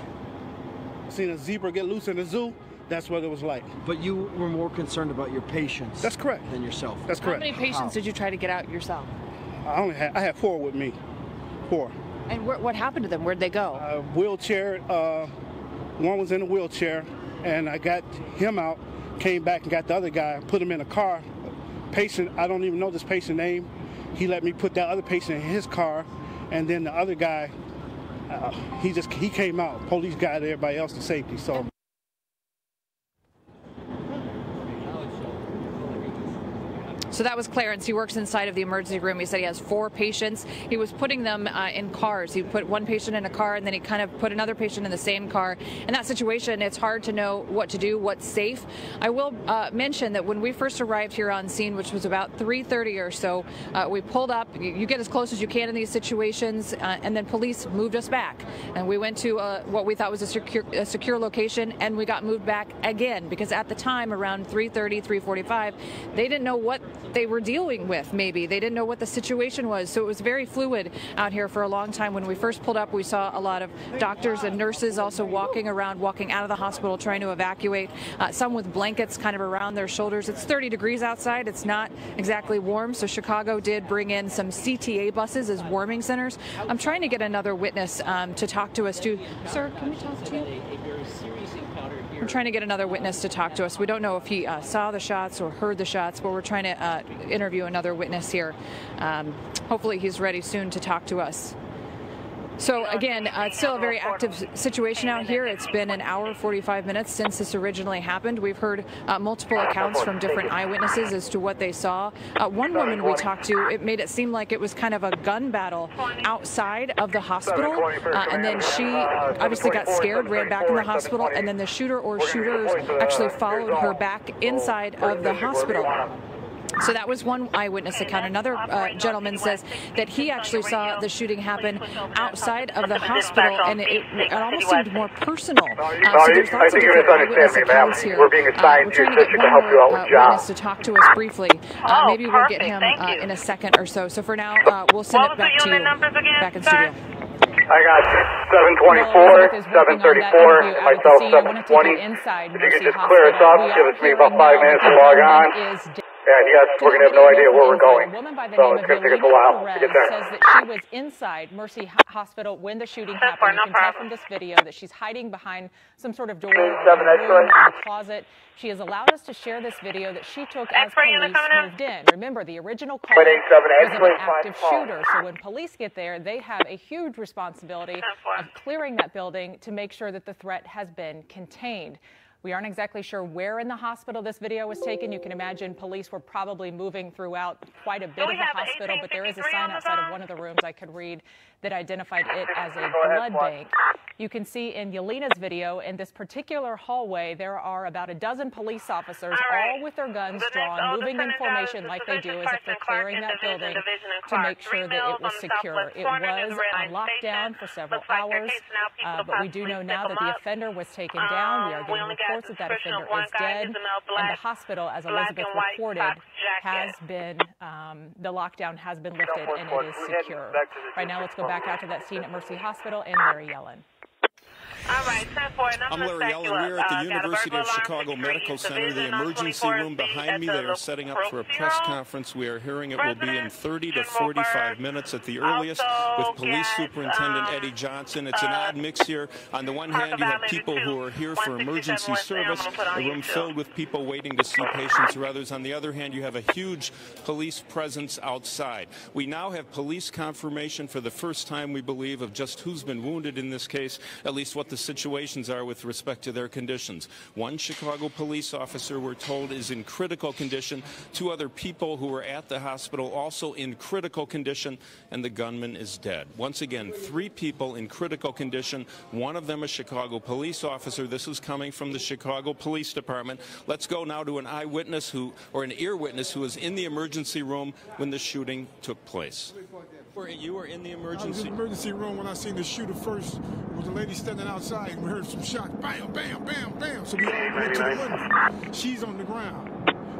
Seen a zebra get loose in the zoo. That's what it was like. But you were more concerned about your patients. That's correct. Than yourself. That's correct. How many patients did you try to get out yourself? I had 4 with me. 4. And what happened to them? Where'd they go? Wheelchair. One was in a wheelchair, and I got him out, came back and got the other guy, put him in a car. Patient, I don't even know this patient name. He let me put that other patient in his car, and then the other guy, he came out. Police got everybody else to safety. So. So that was Clarence. He works inside of the emergency room. He said he has 4 patients. He was putting them in cars. He put one patient in a car, and then he kind of put another patient in the same car. In that situation, it's hard to know what to do, what's safe. I will mention that when we first arrived here on scene, which was about 3:30 or so, we pulled up. You get as close as you can in these situations, and then police moved us back. And we went to what we thought was a secure location, and we got moved back again because at the time, around 3:30, 3:45, they didn't know what they were dealing with. Maybe they didn't know what the situation was, so it was very fluid out here for a long time. When we first pulled up, we saw a lot of doctors and nurses also walking out of the hospital trying to evacuate, some with blankets kind of around their shoulders. It's 30 degrees outside. It's not exactly warm, so Chicago did bring in some CTA buses as warming centers. I'm trying to get another witness to talk to us too. Sir, can we talk to you? We're trying to get another witness to talk to us. We don't know if he saw the shots or heard the shots, but we're trying to interview another witness here. Hopefully he's ready soon to talk to us. So again, it's still a very active situation out here. It's been an hour, 45 minutes since this originally happened. We've heard multiple accounts from different eyewitnesses as to what they saw. One woman we talked to, it made it seem like it was kind of a gun battle outside of the hospital, and then she obviously got scared, ran back in the hospital, and then the shooter or shooters actually followed her back inside of the hospital. So that was one eyewitness account. Another gentleman says that he actually saw the shooting happen outside of the hospital, and it almost seemed more personal. So there's lots of different eyewitness accounts here. We're trying to get one more witness to talk to us briefly. Maybe we'll get him in a second or so. So for now, we'll send it back to you, back in studio. I got 724, 734, myself 720. If you could just clear us up, give us me about 5 minutes to log on. And yes, we're going to have no idea where we're going. So it's going to take us a while to get there. Says that she was inside Mercy Hospital when the shooting happened. You can tell from this video that she's hiding behind some sort of door or a closet. She has allowed us to share this video that she took as police moved in. Remember, the original call was of an active shooter. So when police get there, they have a huge responsibility of clearing that building to make sure that the threat has been contained. We aren't exactly sure where in the hospital this video was taken. You can imagine police were probably moving throughout quite a bit of the hospital, but there is a sign outside of one of the rooms I could read that identified it as a blood bank. You can see in Yelena's video, in this particular hallway, there are about a dozen police officers, all with their guns drawn, moving in formation like they do as if they're clearing that building to make sure that it was secure. It was on lockdown for several hours, but we do know now that the offender was taken down. We are getting reports that that offender is dead, and the hospital, as Elizabeth reported, has been, the lockdown has been lifted and it is secure. Right now, let's go back out to that scene at Mercy Hospital and Larry Yellen. I'm Larry Yellen. We're at the University of Chicago Medical Center, the emergency room behind me. They are setting up for a press conference. We are hearing it will be in 30 to 45 minutes at the earliest with Police Superintendent Eddie Johnson. It's an odd mix here. On the one hand, you have people who are here for emergency service, a room filled with people waiting to see patients or others. On the other hand, you have a huge police presence outside. We now have police confirmation for the first time, we believe, of just who's been wounded in this case, at least what the situations are with respect to their conditions. One Chicago police officer, we're told, is in critical condition. 2 other people who were at the hospital also in critical condition, and the gunman is dead. Once again, 3 people in critical condition, one of them a Chicago police officer. This is coming from the Chicago Police Department. Let's go now to an eyewitness or an ear witness who was in the emergency room when the shooting took place. You were in the emergency? I was in the emergency room when I seen the shooter first. There was a lady standing outside, and we heard some shots. Bam, bam, bam, bam. So we all went to the window. She's on the ground.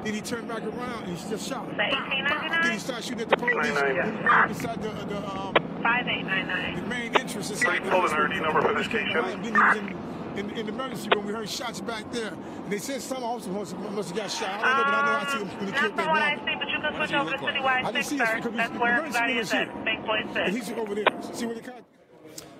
Then he turned back around, and he just shot her. Then he started shooting at the police. He ran inside the 5899. The main entrance inside the police came behind him. Then he was in the emergency room. We heard shots back there. And they said some officer must have got shot. I don't know, but I know I see him when he killed that woman. I didn't see his because the emergency room is here. And he's over there. See where the car...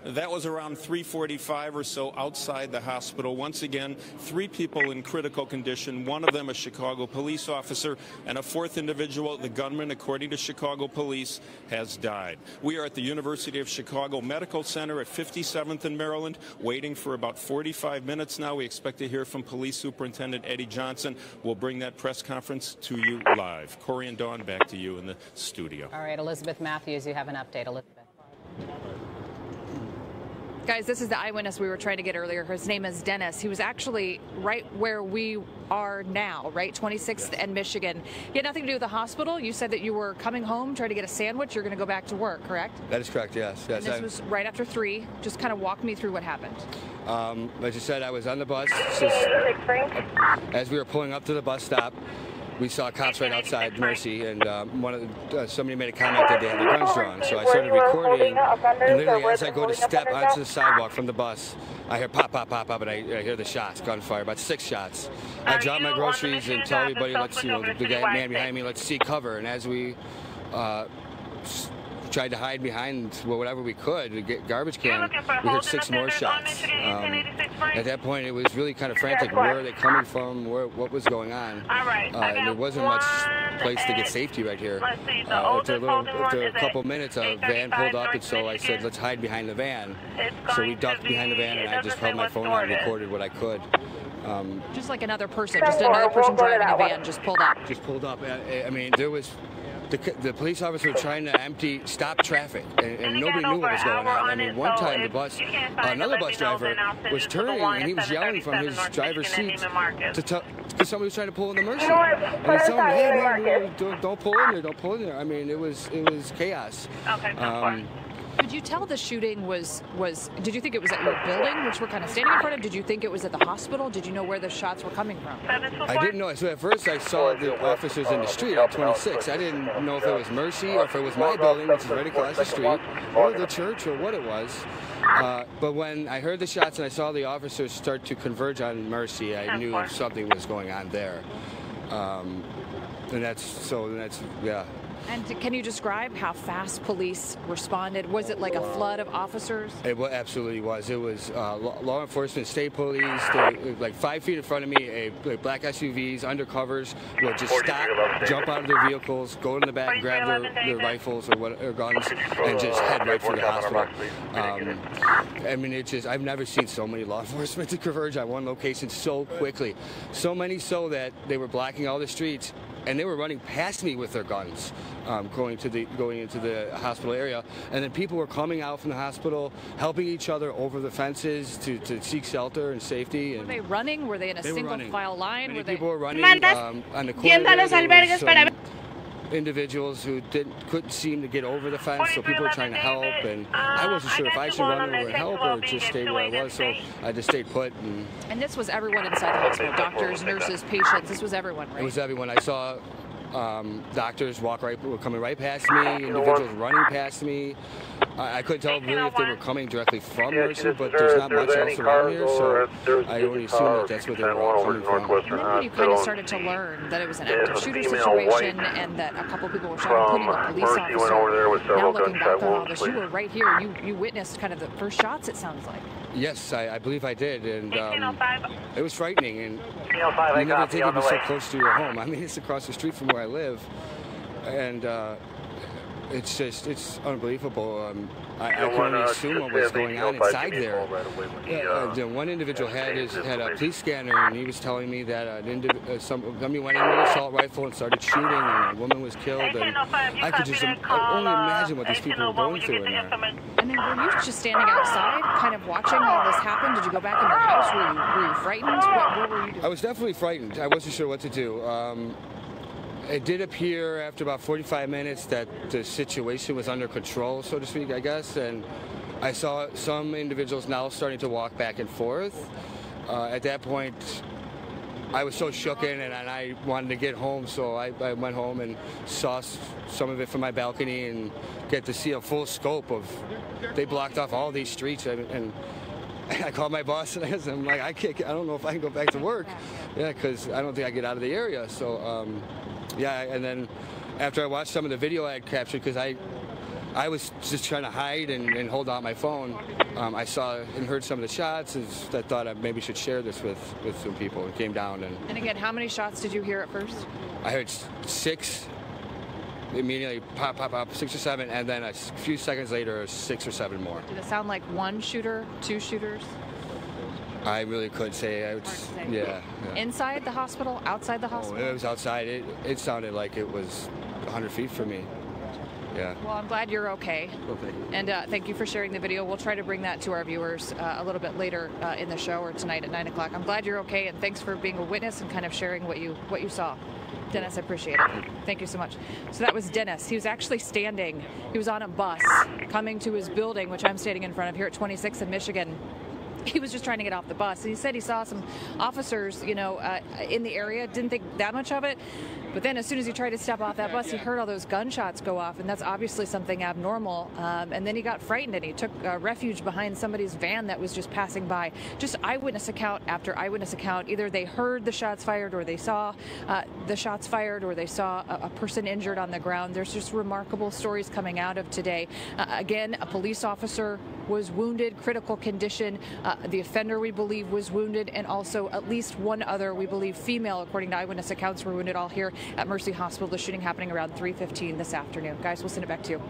That was around 3:45 or so outside the hospital. Once again, 3 people in critical condition, one of them a Chicago police officer, and a 4th individual, the gunman, according to Chicago police, has died. We are at the University of Chicago Medical Center at 57th and Maryland, waiting for about 45 minutes now. We expect to hear from Police Superintendent Eddie Johnson. We'll bring that press conference to you live. Corey and Dawn, back to you in the studio. All right, Elizabeth Matthews, you have an update. Elizabeth. Guys, this is the eyewitness we were trying to get earlier. His name is Dennis. He was actually right where we are now, right? 26th and Michigan. He had nothing to do with the hospital. You said that you were coming home, trying to get a sandwich. You're going to go back to work, correct? That is correct, yes. And this was right after 3. Just kind of walk me through what happened. As you said, I was on the bus. As we were pulling up to the bus stop, we saw cops right outside Mercy, and somebody made a comment that they had their guns drawn. So I started recording, and literally as I go to step onto the sidewalk from the bus, I hear pop, pop, pop, pop, and I hear the shots, gunfire, about 6 shots. I drop my groceries and tell everybody, the man behind me, let's seek cover. And as we tried to hide behind whatever we could, to get garbage can, we heard 6 more shots. At that point, it was really kind of frantic. Where are they coming from? What was going on? And there wasn't much place to get safety right here. After a couple minutes, a van pulled up, and so I said, let's hide behind the van. So we ducked behind the van, and I just held my phone out and recorded what I could. Just like another person, just another person driving a van just pulled up. Just pulled up. I mean, there was... The police officer was trying to stop traffic, and nobody knew what was going on. I mean, one time another bus driver was turning, and he was yelling from his driver's seat because somebody was trying to pull in the Mercy. And he's telling me, hey, man, don't pull in there, don't pull in there. I mean, it was chaos. Could Did you tell the shooting was, did you think it was at your building, which we're kind of standing in front of? Did you think it was at the hospital? Did you know where the shots were coming from? I didn't know. So at first I saw the officers in the street at 26. I didn't know if it was Mercy or if it was my building, which is right across the street, or the church, or what it was. But when I heard the shots and I saw the officers start to converge on Mercy, I knew something was going on there. Yeah. And can you describe how fast police responded? Was it like a flood of officers? It absolutely was. It was law enforcement, state police, like 5 feet in front of me, black SUVs, undercovers, would just stop, jump out of their vehicles, go in the back, grab their rifles or guns, and just head right for the hospital. I mean, I've never seen so many law enforcement to converge on one location so quickly. So many so that they were blocking all the streets, and they were running past me with their guns, going into the hospital area. And then people were coming out from the hospital, helping each other over the fences to seek shelter and safety. And were they running? Were they in a single file line? Many people were running on the corner. Individuals who couldn't seem to get over the fence, so people were trying to help, and I wasn't sure if I should run over and help or just stay where I was, so I just stayed put. And this was everyone inside the hospital, doctors, nurses, patients, this was everyone, right? It was everyone. I saw doctors were coming right past me, individuals running past me. I couldn't tell really if they were coming directly from Mercy, but there's not much else around here, so I only assume that that's where they were all coming from. And then when you kind of started to learn that it was an active shooter situation and that a couple people were shot, including a police officer, now looking back on all this, you were right here. You witnessed kind of the first shots, it sounds like. Yes, I believe I did, and it was frightening, and you never think it'd be so close to your home. I mean, it's across the street from where I live, and it's unbelievable. I can only assume what was going on inside there. The one individual had a police scanner, and he was telling me that somebody went in with an assault rifle and started shooting, and a woman was killed. And I could just only imagine what these people were going through in there. And then were you just standing outside, kind of watching all this happen? Did you go back in your house? Were you frightened? What were you doing? I was definitely frightened. I wasn't sure what to do. It did appear after about 45 minutes that the situation was under control, so to speak, I guess, and I saw some individuals now starting to walk back and forth. At that point, I was so shooken, and I wanted to get home, so I went home and saw some of it from my balcony and get to see a full scope of, they blocked off all these streets, and I called my boss, and I'm like, I don't know if I can go back to work, because I don't think I get out of the area, so. Yeah, and then after I watched some of the video I had captured, because I was just trying to hide and hold on my phone, I saw and heard some of the shots, and I thought I maybe should share this with some people. It came down. And again, how many shots did you hear at first? I heard 6, immediately pop, 6 or 7, and then a few seconds later, 6 or 7 more. Did it sound like one shooter, 2 shooters? I really couldn't say. Yeah. Inside the hospital? Outside the hospital? It was outside. It sounded like it was 100 feet from me. Yeah. Well, I'm glad you're okay. Well, thank you. And thank you for sharing the video. We'll try to bring that to our viewers a little bit later in the show or tonight at 9 o'clock. I'm glad you're okay, and thanks for being a witness and kind of sharing what you saw. Dennis, I appreciate it. Thank you so much. So that was Dennis. He was actually standing. He was on a bus coming to his building, which I'm standing in front of here at 26 in Michigan. He was just trying to get off the bus. He said he saw some officers, in the area. Didn't think that much of it. But then as soon as he tried to step off that bus, he heard all those gunshots go off, and that's obviously something abnormal. And then he got frightened, and he took refuge behind somebody's van that was just passing by. Just eyewitness account after eyewitness account. Either they heard the shots fired, or they saw the shots fired, or they saw a person injured on the ground. There's just remarkable stories coming out of today. Again, a police officer was wounded, critical condition. The offender, we believe, was wounded, and also at least one other, we believe, female, according to eyewitness accounts, were wounded, all here at Mercy Hospital. The shooting happening around 3:15 this afternoon. Guys, we'll send it back to you.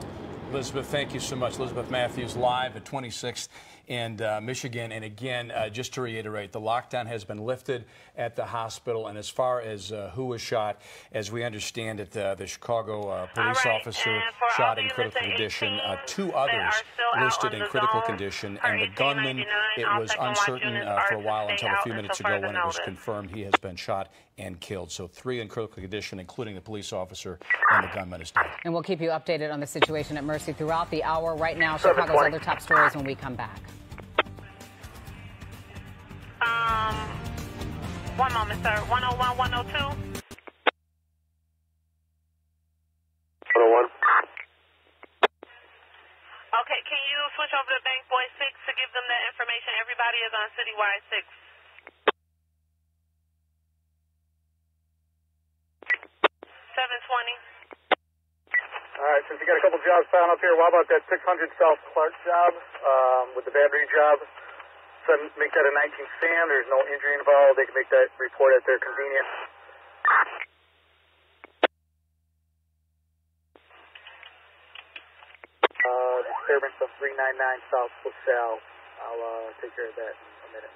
Elizabeth, thank you so much. Elizabeth Matthews live at 26th in Michigan. And again, just to reiterate, the lockdown has been lifted at the hospital. And as far as who was shot, as we understand it, the Chicago police officer shot in critical condition. 2 others listed in critical condition. And the gunman, it was uncertain for a while until a few minutes ago when it was confirmed he has been shot and killed. So 3 in critical condition, including the police officer, and the gunman is dead. And we'll keep you updated on the situation at Mercy throughout the hour. Right now, Chicago's other top stories when we come back. One moment, sir. 101, 102. 101. Okay, can you switch over to Bank Boy 6 to give them that information? Everybody is on Citywide 6. 720. All right, since you got a couple jobs found up here, what about that 600 South Clark job with the battery job? So make that a 19 stand. There's no injury involved. They can make that report at their convenience. Disturbance of 399 South LaSalle. I'll take care of that in a minute.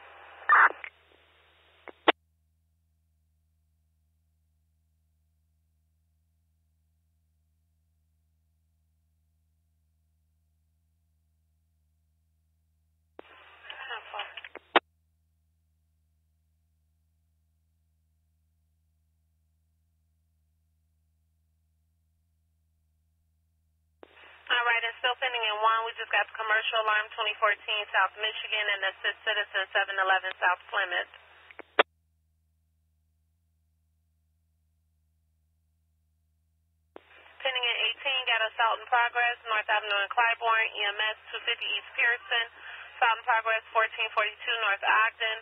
Still pending in 1. We just got the commercial alarm 2014 South Michigan and the Citizen 711 South Plymouth. Pending in 18, got assault in progress, North Avenue and Clybourne, EMS 250 East Pearson, assault in progress 1442 North Ogden,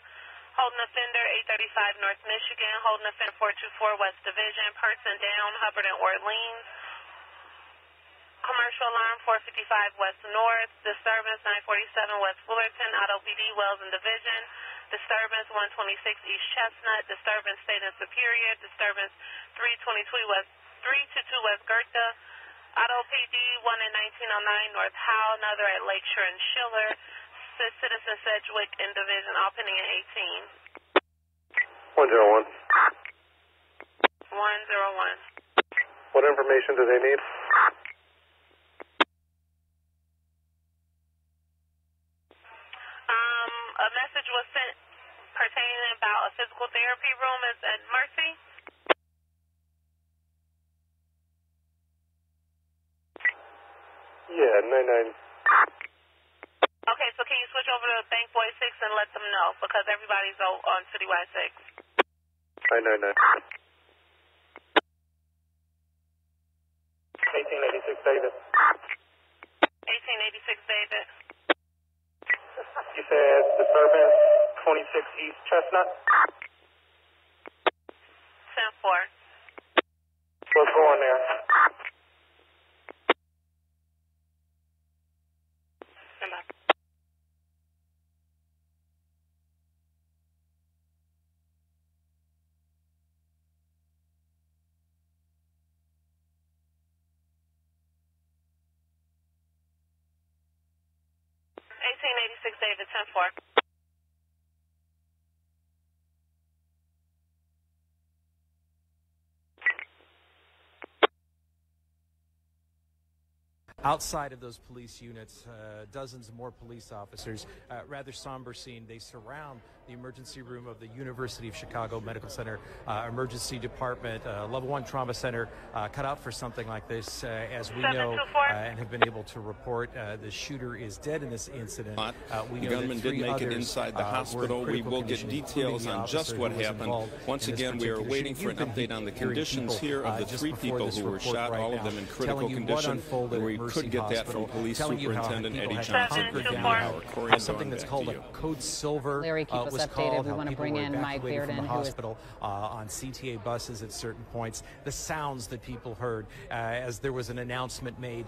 holding offender 835 North Michigan, holding offender 424 West Division, person down, Hubbard and Orleans. Commercial alarm 455 West North, disturbance 947 West Fullerton, Auto PD Wells and Division, disturbance 126 East Chestnut, disturbance State and Superior, disturbance 322 West Goethe, Auto PD 1 and 1909 North Howell, another at Lakeshore and Schiller, Citizen Sedgwick and Division, all pending in 18. 101. 101. What information do they need? A message was sent pertaining about a physical therapy room at Mercy. Yeah, 99. Okay, so can you switch over to Bank Boy 6 and let them know, because everybody's on Citywide 6. 999. 1886 David. 1886 David. You said disturbance 26 East Chestnut? 10-4. What's going there? David, 10-4. Outside of those police units, dozens more police officers, rather somber scene. They surround the emergency room of the University of Chicago Medical Center emergency department, level 1 trauma center, cut out for something like this. As we know and have been able to report, the shooter is dead in this incident. The gunman did make it inside the hospital. We will get details on just what happened. Once again, we are waiting for an update on the conditions here of the 3 people who were shot, all of them in critical condition. We could get that from Police Superintendent Eddie Johnson. Something that's called a Code Silver was updated. called, We how want to people bring were in Mike evacuated from Bearden, the hospital on CTA buses at certain points. The sounds that people heard as there was an announcement made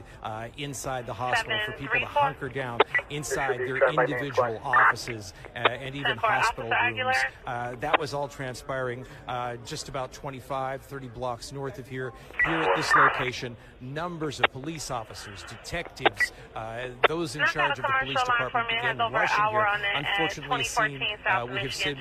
inside the hospital for people to hunker down inside their individual offices and even hospital rooms. That was all transpiring just about 25, 30 blocks north of here. Here at this location, numbers of police officers, detectives, those in charge of the police department began rushing here. Unfortunately, we have seen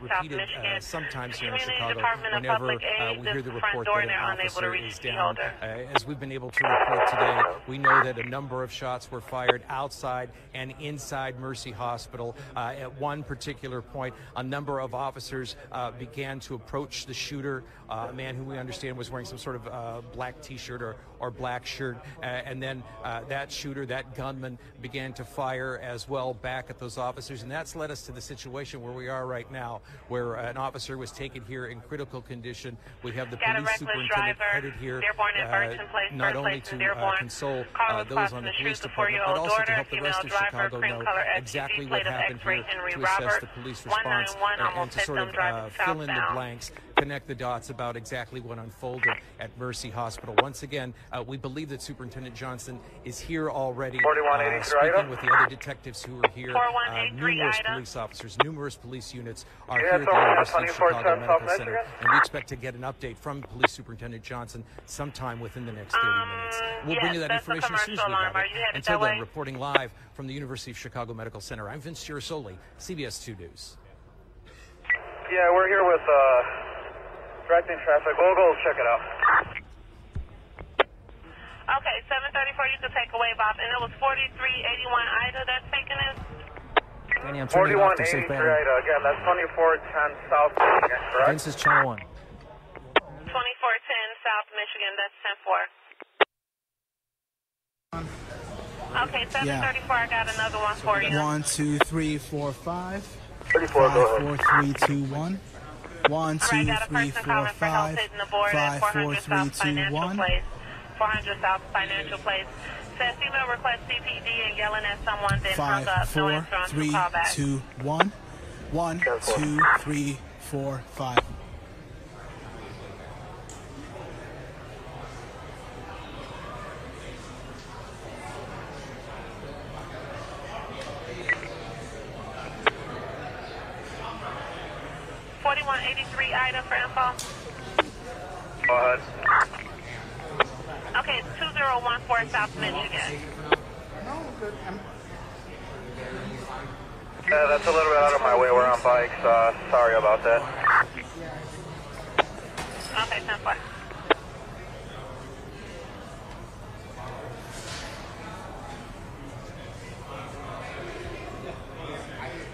repeated sometimes here in Chicago whenever we hear the report that an officer is down. As we've been able to report today, we know that a number of shots were fired outside and inside Mercy Hospital. At one particular point, a number of officers began to approach the shooter, a man who we understand was wearing some sort of black T-shirt or black shirt, and then that shooter, that gunman, began to fire as well back at those officers, and that's led us to the situation where we are right now, where an officer was taken here in critical condition. We have the police superintendent headed here not only to console those on the police department, but also to help the rest of Chicago know exactly what happened here, to assess the police response, and to sort of fill in the blanks, connect the dots about exactly what unfolded at Mercy Hospital. Once again, we believe that Superintendent Johnson is here already, speaking with the other detectives who are here. Numerous police officers, numerous police units are here at the University of Chicago Medical Center, and we expect to get an update from Police Superintendent Johnson sometime within the next 30 minutes. We'll bring you that information as soon as we have it. Until then, reporting live from the University of Chicago Medical Center, I'm Vince Girasoli, CBS 2 News. Yeah, we're here with directing traffic. We'll go check it out. Okay, 734, you can take away, Bob. And it was 4381 Ida that's taking it? 4183 Ida, again, that's 2410 South Michigan, correct? Vince is channel 1. 2410 South Michigan, that's 10-4. Okay, 734, I got another one for you. 1, 2, 3, 4, 5. 34, 5, 4, 3, 2, 1. 1, 2, 3, 4, 5. 5, 4, 3, 2, 1. 400 South Financial Place. Says female request CPD and yelling at someone, then hung up. 5, 4, 3, 2, 1. 1, 2, 3, 4, 5. Ida for info. Go ahead. Okay, 2014 South Michigan. Yeah, that's a little bit out of my way. We're on bikes. Sorry about that. Okay, 10-4.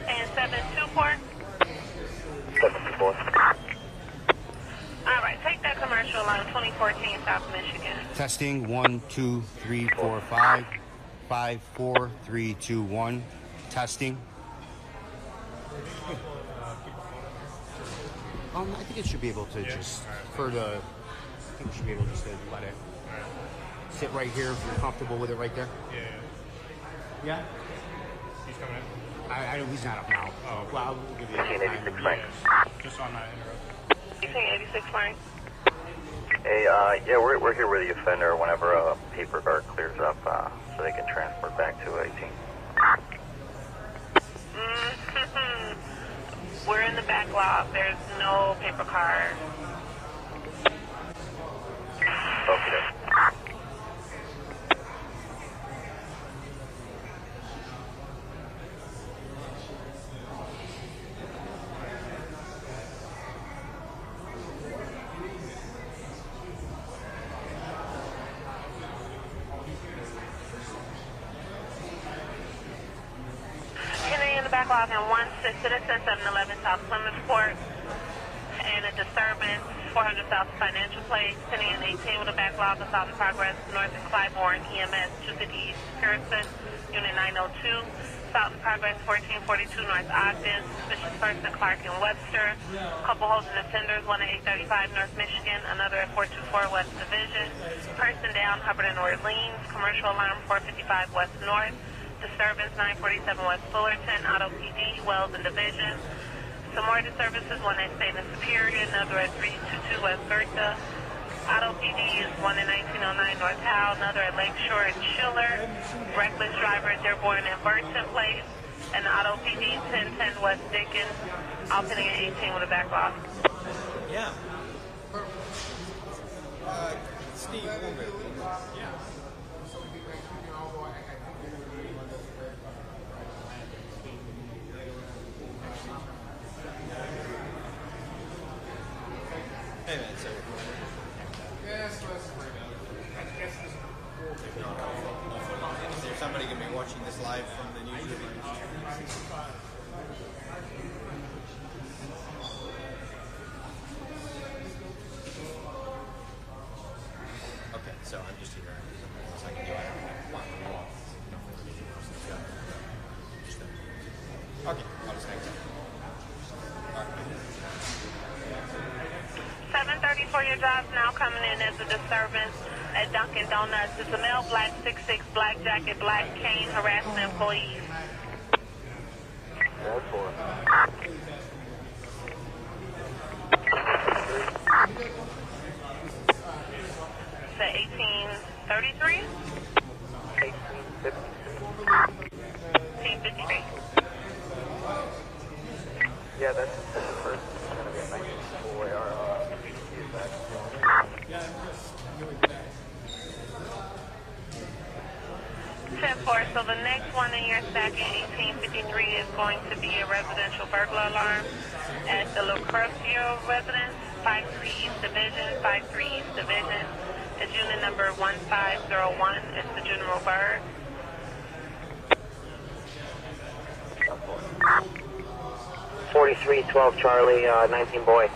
And 724. 724. All right, take that commercial on 2014 South Michigan. Testing 1, 2, 3, 4, 5. 5, 4, 3, 2, 1. Testing. I think it should be able to just, I think we should be able just to let it sit right here if you're comfortable with it right there. Yeah? He's coming in. I know he's not up now. Oh, okay. Well, we'll give you 1886 Frank. Just on that interrupt. 1886 Frank. Hey, yeah, we're here with the offender whenever a paper guard clears up, so they can transport back to 18. We're in the backlog. There's no paper card. Okay. Backlog and 16 citizens, 711 South Plymouth Court, and a disturbance, 400 South Financial Place, 10 and 18 with a backlog, assault in progress, north in Clybourne, EMS, 250 East Pearson, Unit 902, assault in progress, 1442 North Ogden, suspicious person, Clark and Webster, couple holding offenders, one at 835 North Michigan, another at 424 West Division, person down, Hubbard and Orleans, commercial alarm, 455 West North, Disturbance 947 West Fullerton, Auto PD, Wells and Division. Some more disturbances, one at State and Superior, another at 322 West Bertha. Auto PD is one at 1909 North Howell, another at Lakeshore and Schiller. Reckless driver at Dearborn and Burton Place. And Auto PD 1010 West Dickens, all pending at 18 with a backlog. Yeah. Steve, a little bit. Yeah. Hey man, so is there somebody going to be watching this live from the newsroom? Okay, so I'm just here. So I can do it. Okay, I'll just hang up. 7:30 for your jobs now coming in as a disturbance at Dunkin' Donuts. It's a male black 6'6", black jacket, black cane harassing employees. It's at 1833? 1853. Yeah, that's the first. It's going to be a nice full AR. 10-4, so the next one in your stack in 1853 is going to be a residential burglar alarm at the Lucrecio residence, 53 East Division, 53 East Division. It's unit number 1501. It's the General Bird. .4312 Charlie, 19 boy.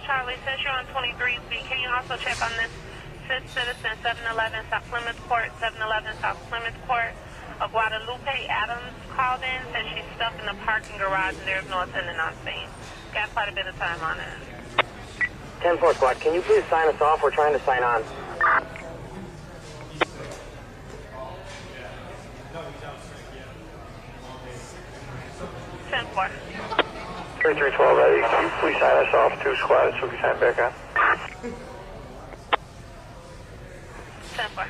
Charlie, since you're on 23B, can you also check on this citizen 711 South Plymouth Court, 711 South Plymouth Court of Guadalupe Adams called in, says she's stuck in the parking garage and there's no attendant on scene. Got quite a bit of time on it. 10-4 squad, can you please sign us off? We're trying to sign on. Ten-4. 3312, ready. Can you please sign us off? 2 squads, so we can sign back on. 10-4.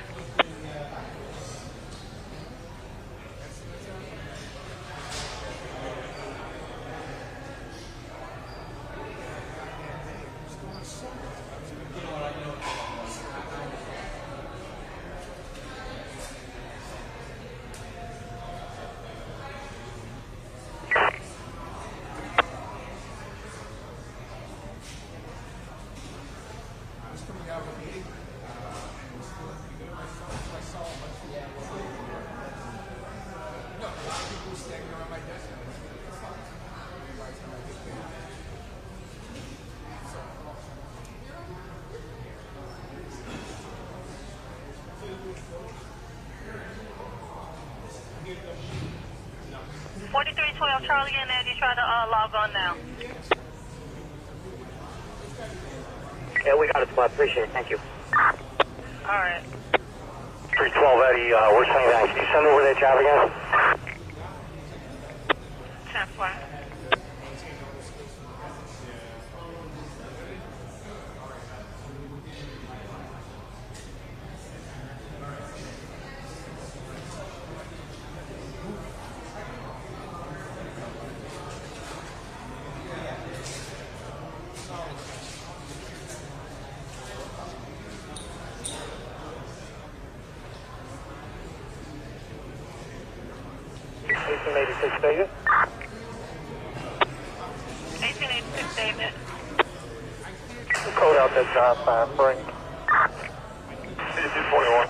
Charlie and Eddie, try to log on now. Yeah, we got it, Spot. Appreciate it. Thank you. All right. 312, Eddie, we're saying that. Can you send over that job again? 10-4. David? 1886 David. Code out that job, bring. 1821.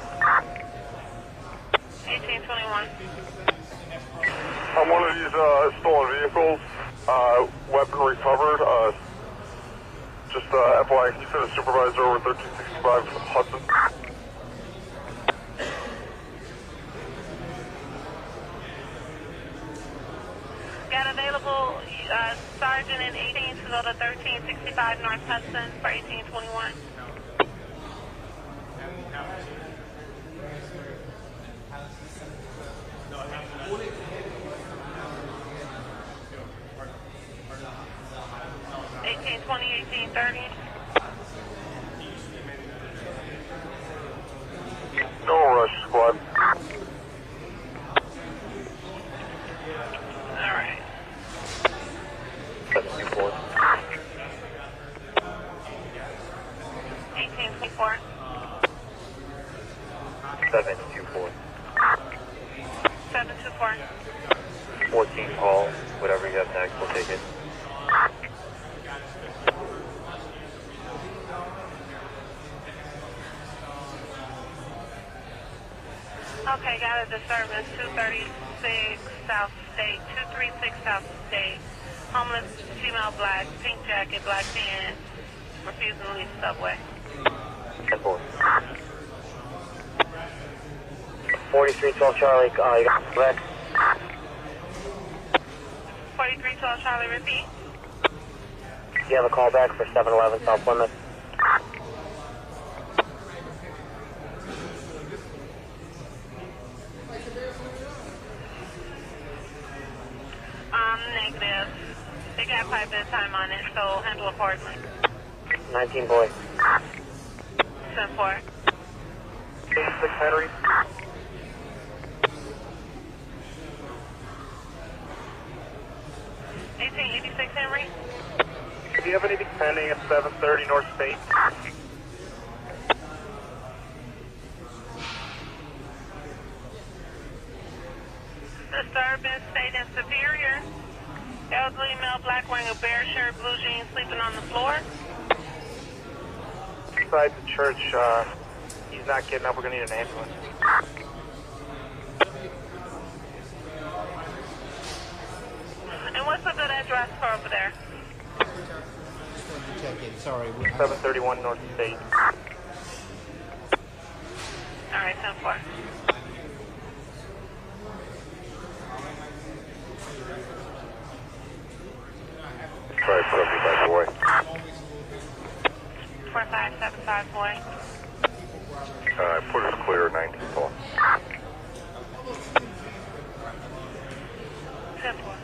1821. On one of these stolen vehicles, weapon recovered. Just FYI, can you send a supervisor over 1365 Hudson? go to 1365 North Hudson for 1821. No rush, squad. All right. 724. 1824. 724. 724. 14 call. Whatever you have next, we'll take it. Okay, got a disturbance, 236 South State, 236 South State. Homeless female, black, pink jacket, black pants, refusing to leave subway. 10-4. 4312 Charlie, you got back. 4312 Charlie, repeat. You have a call back for 711 South Plymouth. Negative. They got quite a bit of time on it, so handle accordingly. 19 boy. 10-4. 86 Henry. 1886 Henry. Do you have anything pending at 730 North State? Disturbance, State and Superior. Elderly male, black, wearing a bear shirt, blue jeans, sleeping on the floor. Inside the church, he's not getting up. We're going to need an ambulance. And what's a good address for over there? Check in, sorry. 731 North State. All right, 10-4. Try 75 boy. 4575 boy. Put us clear, 19 call. 10-4.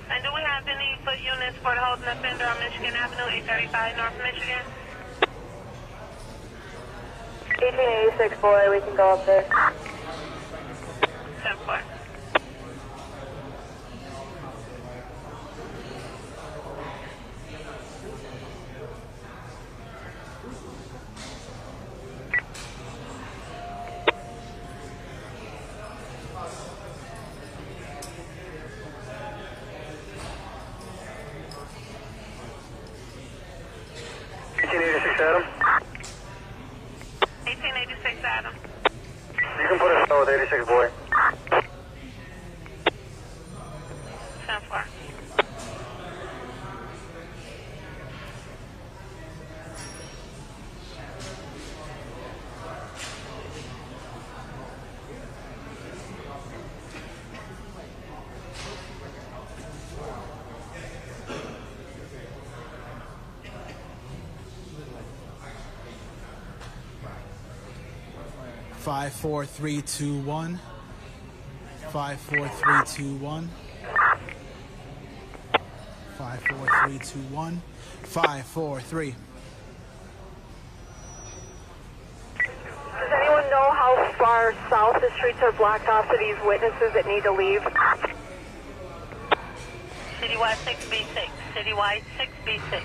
And do we have any foot units for the holding offender on Michigan Avenue, 835 North Michigan? 1886 boy, we can go up there. 10-4. Adam. 1886 Adam. You can put us with 86 boy. 10-4. Five, 4, 3, 2, 1. 5, 4, 3, 2, 1. 5, 4, 3, 2, 1. 5, 4, 3. Does anyone know how far south the streets are blocked off to these witnesses that need to leave? Citywide 6B6. Citywide 6B6.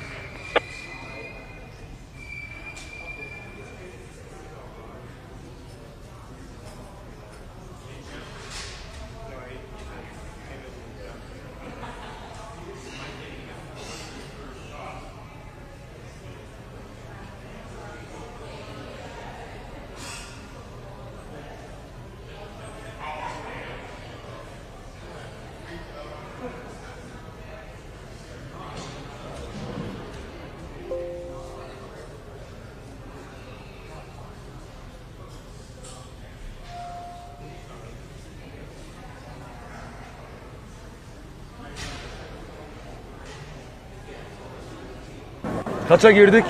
Kaça girdik?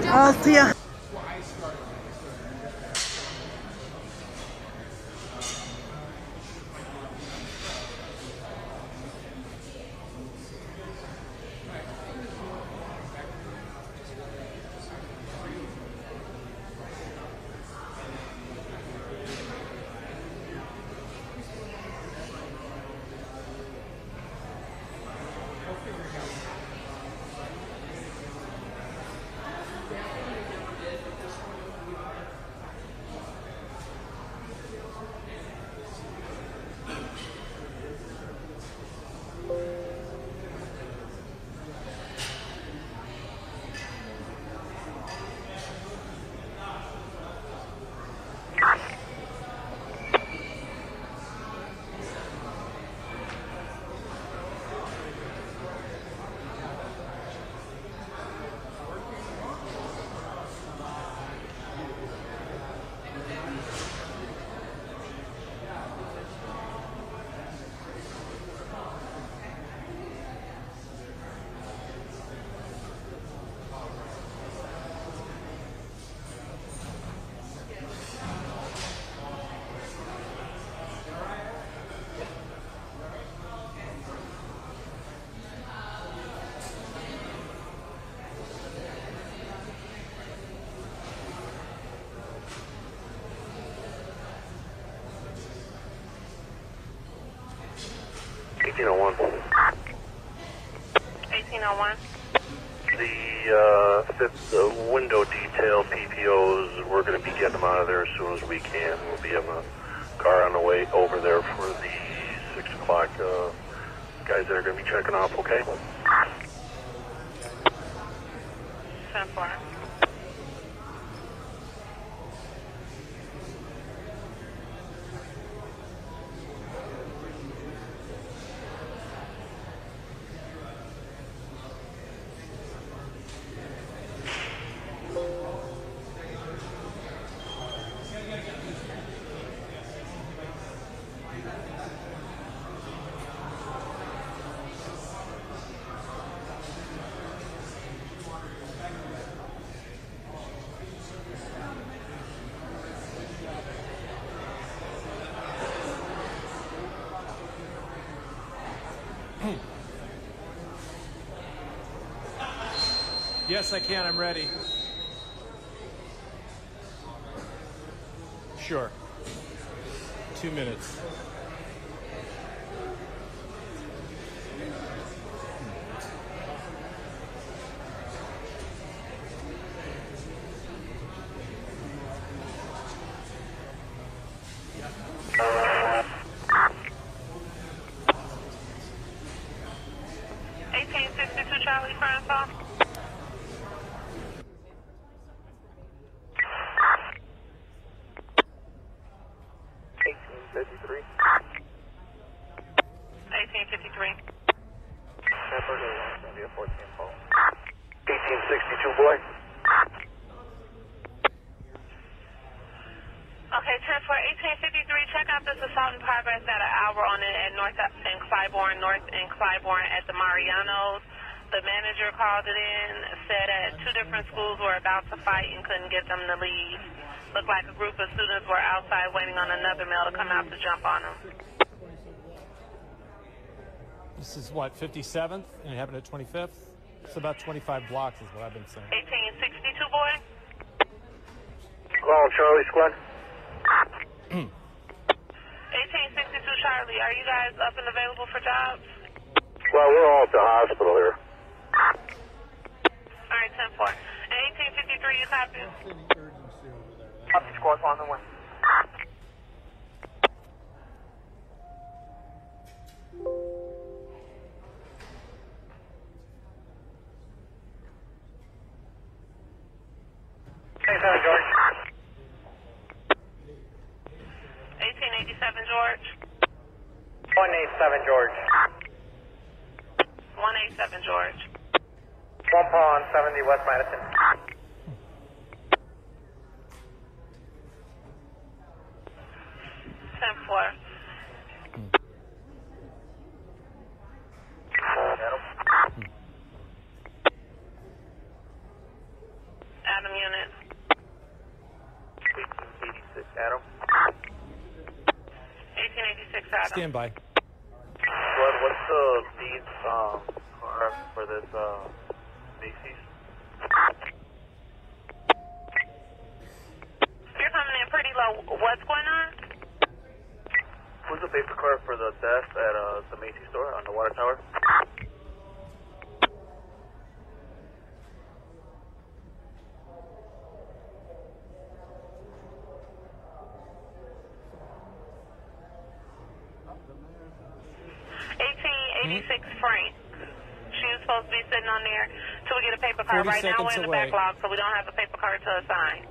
6'ya. The window detail PPOs, we're going to be getting them out of there as soon as we can. We'll be having a car on the way over there for the 6 o'clock guys that are going to be checking off, okay? 10-4. Yes, I can. I'm ready. Sure. 2 minutes. Charlie, Francois. 1862, boy. Okay, 10-4, 1853, check out this assault in progress at an hour on it at North in Clybourne at the Marianos. The manager called it in, said that 2 different schools were about to fight and couldn't get them to leave. Looked like a group of students were outside waiting on another male to come out to jump on them. This is what, 57th, and it happened at 25th? It's about 25 blocks is what I've been saying. 1862, boy. Call Charlie, squad. 1862, Charlie, are you guys up and available for jobs? Well, we're all at the hospital here. All right, 10-4. And 1853, you copy? Copy, squad, on the way. Hey, George. 1887, George. 187, George. 187, George. 1 pawn, 70 West Madison. units. 1886, Adam. 1886, Adam. Stand by. What's the lead for this Macy's? You're coming in pretty low. What's going on? Who's the paper car for the theft at the Macy's store on the water tower? Frank. She was supposed to be sitting on there till we get a paper card. Right now we're in the backlog, so we don't have a paper card to assign.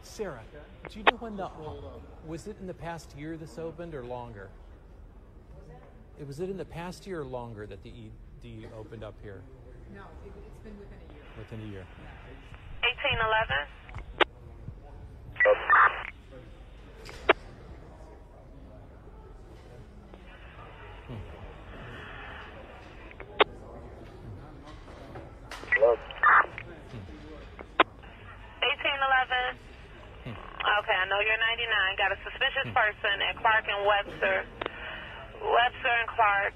Sarah, do you know when was it in the past year this opened or longer? Was it in the past year or longer that the ED opened up here? No, it's been within a year. Within a year. 1811. Okay, I know you're 99. Got a suspicious person at Clark and Webster. Webster and Clark.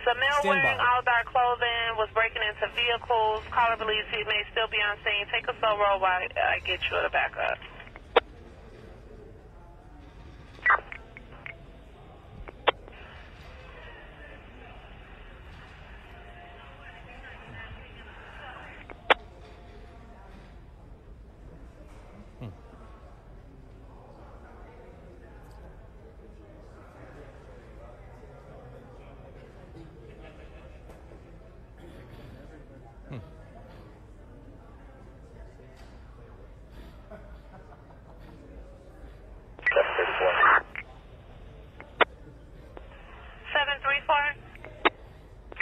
So male wearing all dark clothing was breaking into vehicles. Caller believes he may still be on scene. Take a slow roll while I get you to back up.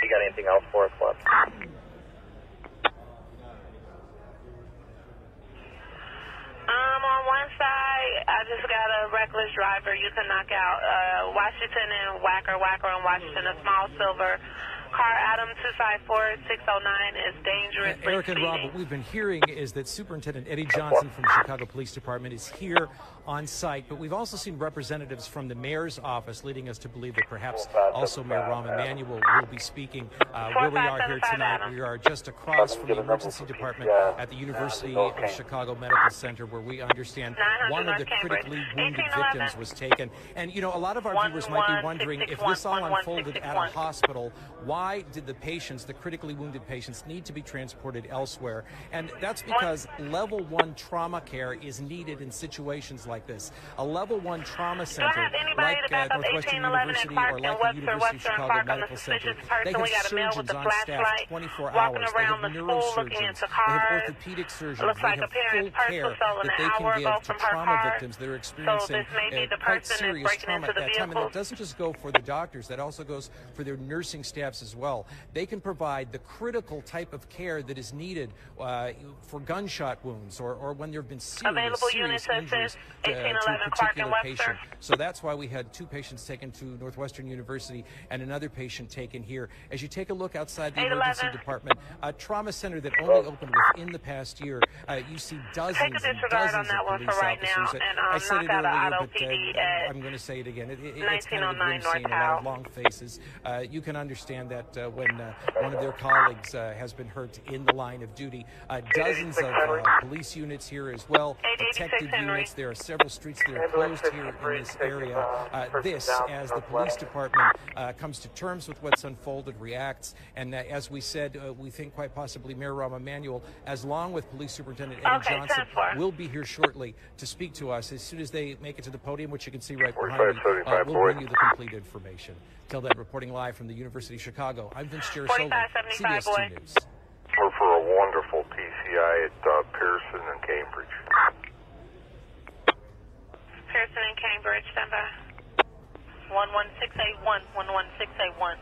You got anything else for us, Club? On one side, I just got a reckless driver you can knock out. Washington and Whacker in Washington, a small silver car. Adam 254-609 is dangerously Eric and Rob, what we've been hearing is that Superintendent Eddie Johnson from the Chicago Police Department is here on site, but we've also seen representatives from the mayor's office, leading us to believe that perhaps also Mayor Rahm Emanuel will be speaking. Where we are here tonight, we are just across from the emergency department at the University of Chicago Medical Center, where we understand one of the critically wounded victims was taken. And, you know, a lot of our viewers might be wondering, if this all unfolded at a hospital, why did the patients, the critically wounded patients, need to be transported elsewhere? And that's because level 1 trauma care is needed in situations like this. A level 1 trauma center like Northwestern University or like the University of Chicago Medical Center, they have surgeons on staff 24 hours. They have neurosurgeons. They have orthopedic surgeons. They have full care that they can give to trauma victims that are experiencing quite serious trauma at that time. And it doesn't just go for the doctors. That also goes for their nursing staffs as well. They can provide the critical type of care that is needed for gunshot wounds or when there have been serious injuries to a particular patient. So that's why we had 2 patients taken to Northwestern University and another patient taken here. As you take a look outside the emergency department, a trauma center that only opened within the past year, you see dozens and dozens of police officers. I said it earlier, but I'm going to say it again. It's kind of a grim scene, a lot of long faces. You can understand that when one of their colleagues has been hurt in the line of duty. Dozens of police units here as well, detective units. There are several streets that are closed here in this area. This, as the police department comes to terms with what's unfolded, reacts, and as we said, we think quite possibly Mayor Rahm Emanuel, as long with Police Superintendent Eddie Johnson, will be here shortly to speak to us. As soon as they make it to the podium, which you can see right behind me, we'll bring you the complete information. Till then, reporting live from the University of Chicago, I'm Vince Gerasoli, CBS 2 News. We're for a wonderful PCI at Pearson and Cambridge. Pearson and Cambridge, stand by. 11681, 11681.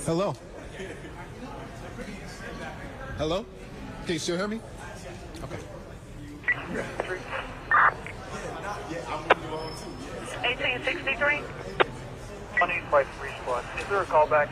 Hello? Hello? Can you still hear me? Okay. 1863. 185 3 squad. Is there a callback?